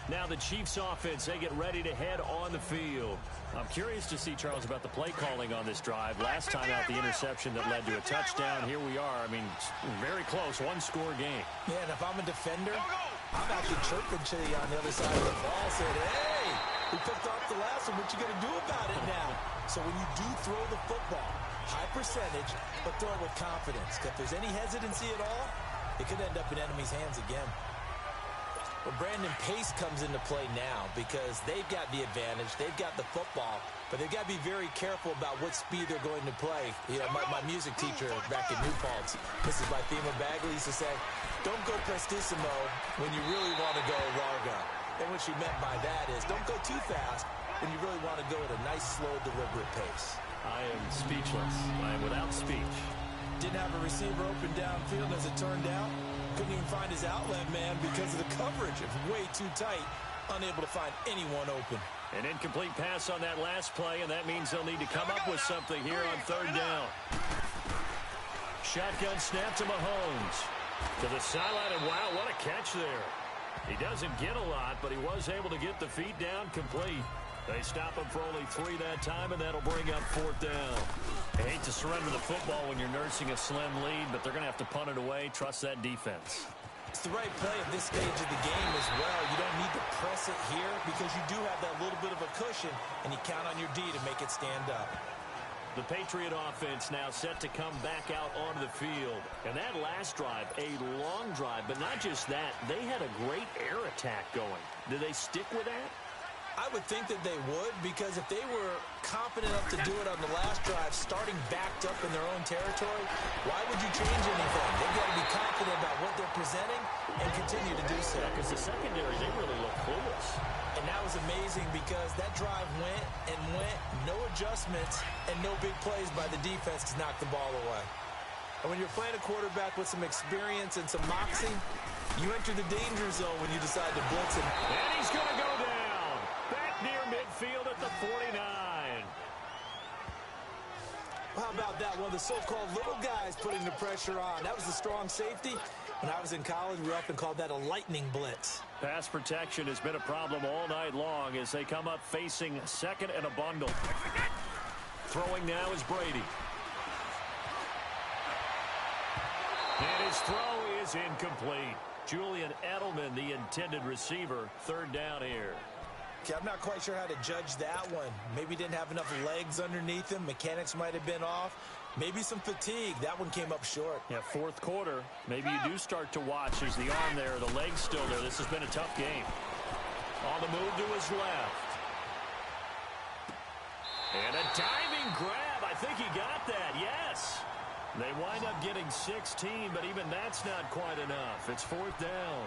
Now the Chiefs offense, they get ready to head on the field. I'm curious to see, Charles, about the play calling on this drive. Last time out, the interception that led to a touchdown. Here we are. I mean, very close, one-score game. Yeah, and if I'm a defender, I'm actually chirping to you on the other side of the ball, saying, hey, we picked off the last one. What you going to do about it now? So when you do throw the football, high percentage, but throw it with confidence. If there's any hesitancy at all, it could end up in enemy's hands again. Well, Brandon, pace comes into play now because they've got the advantage. They've got the football, but they've got to be very careful about what speed they're going to play. You know, my music teacher back in New Paltz, Mrs. Bythema Bagley, used to say, don't go prestissimo when you really want to go largo. And what she meant by that is don't go too fast when you really want to go at a nice, slow, deliberate pace. I am speechless. I am without speech. Didn't have a receiver open downfield as it turned out. Couldn't even find his outlet man because of the coverage. It was way too tight. Unable to find anyone open. An incomplete pass on that last play, and that means they'll need to come up with something here on third down. Shotgun snap to Mahomes. To the sideline, and wow, what a catch there. He doesn't get a lot, but he was able to get the feet down complete. They stop him for only 3 that time, and that'll bring up fourth down. I hate to surrender the football when you're nursing a slim lead, but they're going to have to punt it away. Trust that defense. It's the right play at this stage of the game as well. You don't need to press it here because you do have that little bit of a cushion, and you count on your D to make it stand up. The Patriot offense now set to come back out onto the field. And that last drive, a long drive, but not just that. They had a great air attack going. Do they stick with that? I I would think that they would, because if they were confident enough to do it on the last drive, starting backed up in their own territory, why would you change anything? They've got to be confident about what they're presenting and continue to do so. Because the secondary, they really look clueless. And that was amazing because that drive went and went, no adjustments, and no big plays by the defense to knock the ball away. And when you're playing a quarterback with some experience and some moxie, you enter the danger zone when you decide to blitz him. And he's going to go down. Back near midfield at the 49. How about that? One of the so-called little guys putting the pressure on. That was the strong safety. When I was in college, we often called that a lightning blitz. Pass protection has been a problem all night long as they come up facing second and a bundle. Throwing now is Brady. And his throw is incomplete. Julian Edelman, the intended receiver, third down here. Okay, I'm not quite sure how to judge that one. Maybe didn't have enough legs underneath him. Mechanics might have been off. Maybe some fatigue. That one came up short. Yeah, fourth quarter. Maybe you do start to watch as the arm there, the leg's still there. This has been a tough game. On the move to his left. And a diving grab. I think he got that, yes. They wind up getting 16, but even that's not quite enough. It's fourth down.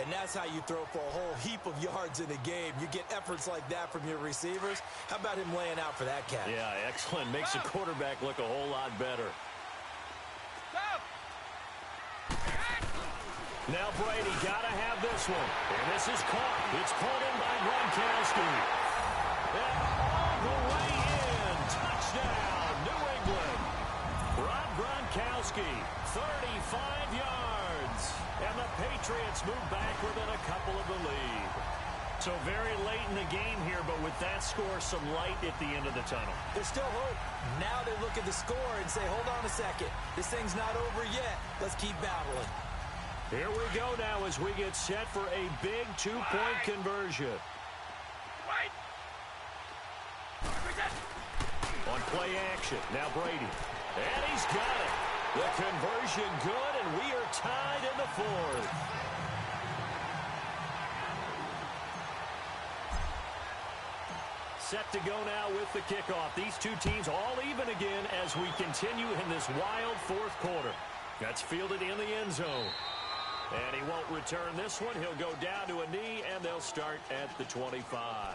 And that's how you throw for a whole heap of yards in a game. You get efforts like that from your receivers. How about him laying out for that catch? Yeah, excellent. Makes the quarterback look a whole lot better. Now Brady got to have this one. And this is caught. It's pulled in by Gronkowski. And all the way in. Touchdown, New England. Rob Gronkowski, 35 yards. And the Patriots move back within a couple of the lead. So very late in the game here, but with that score, some light at the end of the tunnel. There's still hope. Now they look at the score and say, hold on a second. This thing's not over yet. Let's keep battling. Here we go now as we get set for a big two-point conversion. On play action, now Brady. And he's got it. The conversion good, and we are tied in the fourth. Set to go now with the kickoff. These two teams all even again as we continue in this wild fourth quarter. That's fielded in the end zone. And he won't return this one. He'll go down to a knee, and they'll start at the 25.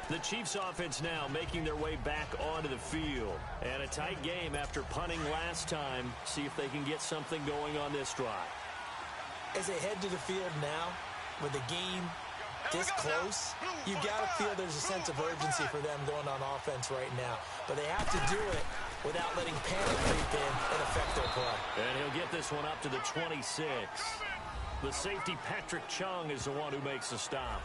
The Chiefs offense now making their way back onto the field. And a tight game after punting last time. See if they can get something going on this drive. As they head to the field now, with the game this close, you got to feel there's a sense of urgency for them going on offense right now. But they have to do it without letting panic creep in and affect their play. And he'll get this one up to the 26. The safety, Patrick Chung, is the one who makes the stop.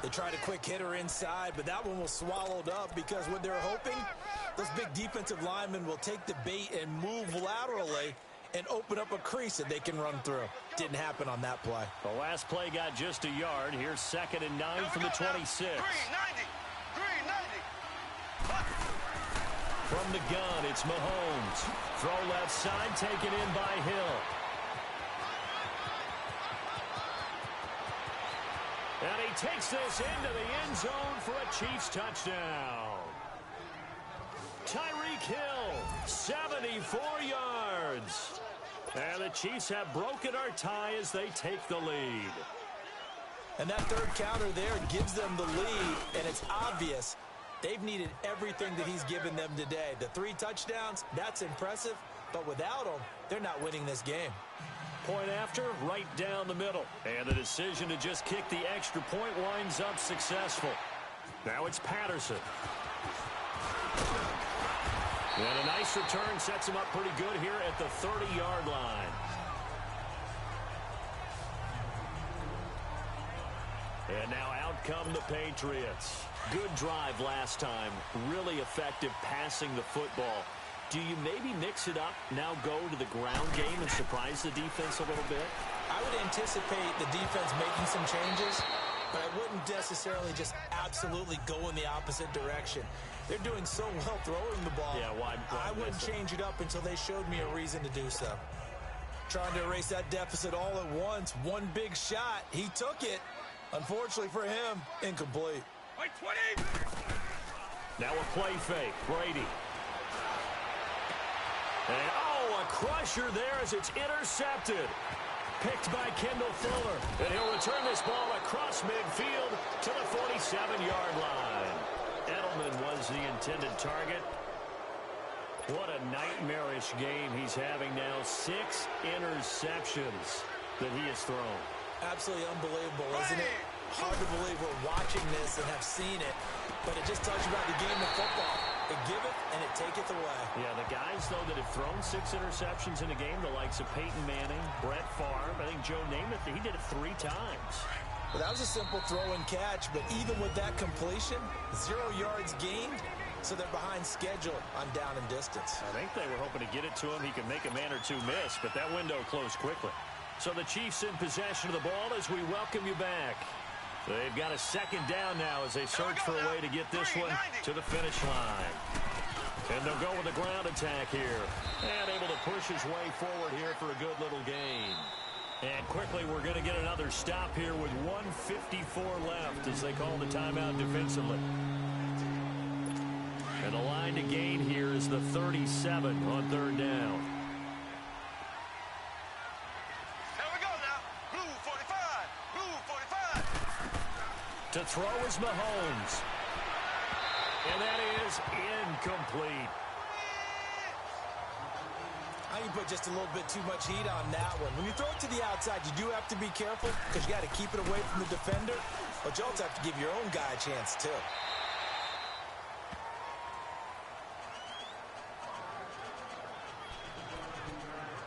They tried a quick hitter inside, but that one was swallowed up because what they're hoping, those big defensive linemen will take the bait and move laterally and open up a crease that they can run through. Didn't happen on that play. The last play got just a yard. Here's 2nd and 9 from the 26. Green 90. Green 90. From the gun, it's Mahomes. Throw left side, taken in by Hill. And he takes this into the end zone for a Chiefs touchdown. Tyreek Hill, 74 yards. And the Chiefs have broken our tie as they take the lead. And that third counter there gives them the lead, and it's obvious they've needed everything that he's given them today. The 3 touchdowns, that's impressive, but without them, they're not winning this game. Point after, right down the middle. And the decision to just kick the extra point winds up successful. Now it's Patterson. And a nice return sets him up pretty good here at the 30-yard line. And now out come the Patriots. Good drive last time. Really effective passing the football. Do you maybe mix it up, now go to the ground game and surprise the defense a little bit? I would anticipate the defense making some changes, but I wouldn't necessarily just absolutely go in the opposite direction. They're doing so well throwing the ball. Yeah, why I wouldn't change it up until they showed me a reason to do so. Trying to erase that deficit all at once. One big shot. He took it. Unfortunately for him, incomplete. 20. Now a play fake. Brady. And, a crusher there as it's intercepted. Picked by Kendall Fuller. And he'll return this ball across midfield to the 47-yard line. Edelman was the intended target. What a nightmarish game he's having now. 6 interceptions that he has thrown. Absolutely unbelievable, isn't it? Hard to believe we're watching this and have seen it, but it just tells you about the game of football. It giveth and it taketh away. Yeah, the guys, though, that have thrown 6 interceptions in a game, the likes of Peyton Manning, Brett Favre, I think Joe Namath, he did it 3 times. Well, that was a simple throw and catch, but even with that completion, 0 yards gained, so they're behind schedule on down and distance. I think they were hoping to get it to him. He could make a man or 2 miss, but that window closed quickly. So the Chiefs in possession of the ball as we welcome you back. They've got a second down now as they search for a way to get this one to the finish line. And they'll go with a ground attack here. And able to push his way forward here for a good little gain. And quickly we're going to get another stop here with 1:54 left as they call the timeout defensively. And the line to gain here is the 37 on 3rd down. To throw is Mahomes. And that is incomplete. I think you put just a little bit too much heat on that one. When you throw it to the outside, you do have to be careful because you got to keep it away from the defender. But you also have to give your own guy a chance, too.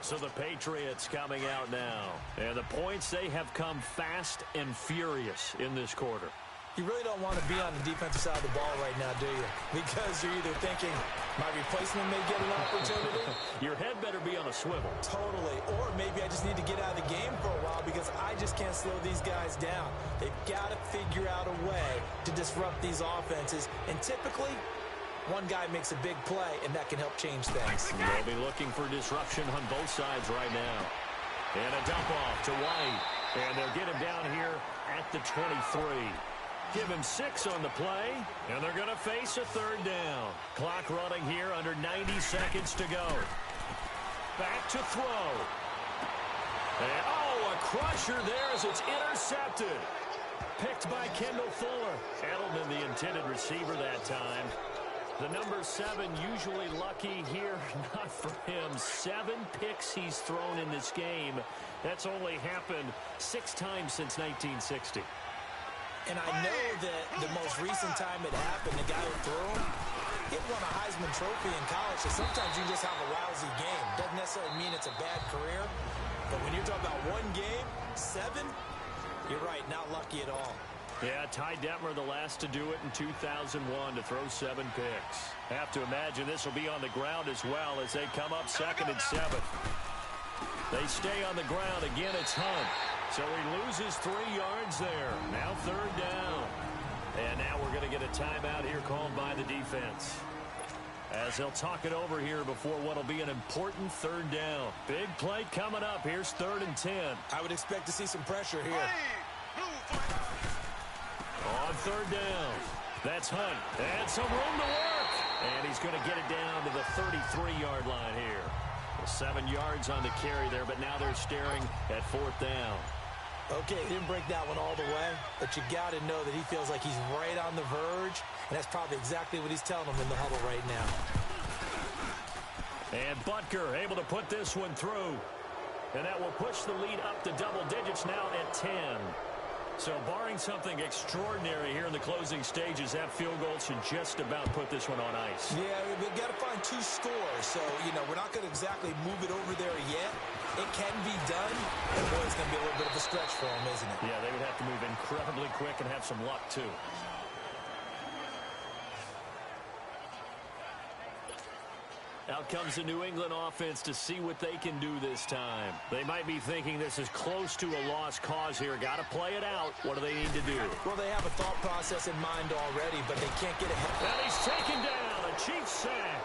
So the Patriots coming out now. And the points, they have come fast and furious in this quarter. You really don't want to be on the defensive side of the ball right now, do you? Because you're either thinking, my replacement may get an opportunity. Your head better be on a swivel. Totally. Or maybe I just need to get out of the game for a while because I just can't slow these guys down. They've got to figure out a way to disrupt these offenses. And typically, one guy makes a big play, and that can help change things. They'll be looking for disruption on both sides right now. And a dump off to White. And they'll get him down here at the 23. Give him 6 on the play, and they're going to face a 3rd down. Clock running here under 90 seconds to go. Back to throw. And, a crusher there as it's intercepted. Picked by Kendall Fuller. Edelman, the intended receiver that time. The number 7 usually lucky here. Not for him. 7 picks he's thrown in this game. That's only happened 6 times since 1960. And I know that the most recent time it happened, the guy who threw him, he won a Heisman Trophy in college. So sometimes you just have a lousy game. Doesn't necessarily mean it's a bad career. But when you're talking about one game, 7, you're right, not lucky at all. Yeah, Ty Detmer, the last to do it in 2001 to throw 7 picks. Have to imagine this will be on the ground as well as they come up 2nd and 7. They stay on the ground. Again, it's Hunt. So he loses 3 yards there. Now 3rd down. And now we're going to get a timeout here called by the defense. As they'll talk it over here before what will be an important 3rd down. Big play coming up. Here's 3rd and 10. I would expect to see some pressure here. On 3rd down. That's Hunt. And some room to work. And he's going to get it down to the 33-yard line here. 7 yards on the carry there, but now they're staring at 4th down. Okay, didn't break that one all the way, but you got to know that he feels like he's right on the verge, and that's probably exactly what he's telling them in the huddle right now. And Butker able to put this one through, and that will push the lead up to double digits now at 10. So barring something extraordinary here in the closing stages, that field goal should just about put this one on ice. Yeah, we've got to find 2 scores. So, we're not going to exactly move it over there yet. It can be done. And boy, it's going to be a little bit of a stretch for them, isn't it? Yeah, they would have to move incredibly quick and have some luck, too. Out comes the New England offense to see what they can do this time. They might be thinking this is close to a lost cause here. Got to play it out. What do they need to do? Well, they have a thought process in mind already, but they can't get ahead. And he's taken down. A Chiefs sack.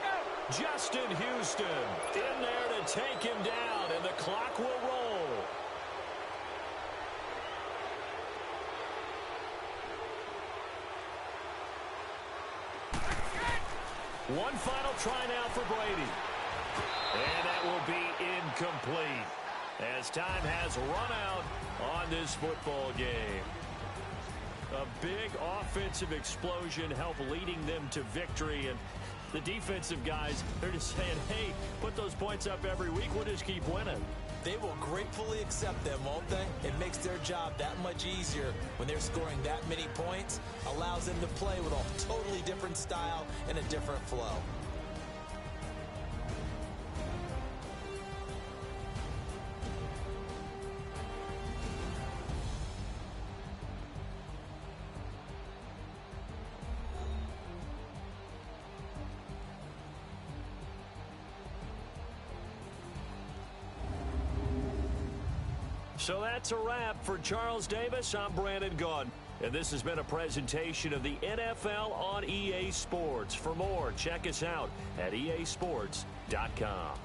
Justin Houston in there to take him down, and the clock will roll. One final try now for Brady. And that will be incomplete as time has run out on this football game. A big offensive explosion helped leading them to victory. And the defensive guys, they're just saying, hey, put those points up every week. We'll just keep winning. They will gratefully accept them, won't they? It makes their job that much easier when they're scoring that many points. Allows them to play with a totally different style and a different flow. So that's a wrap for Charles Davis. I'm Brandon Gaudin, and this has been a presentation of the NFL on EA Sports. For more, check us out at easports.com.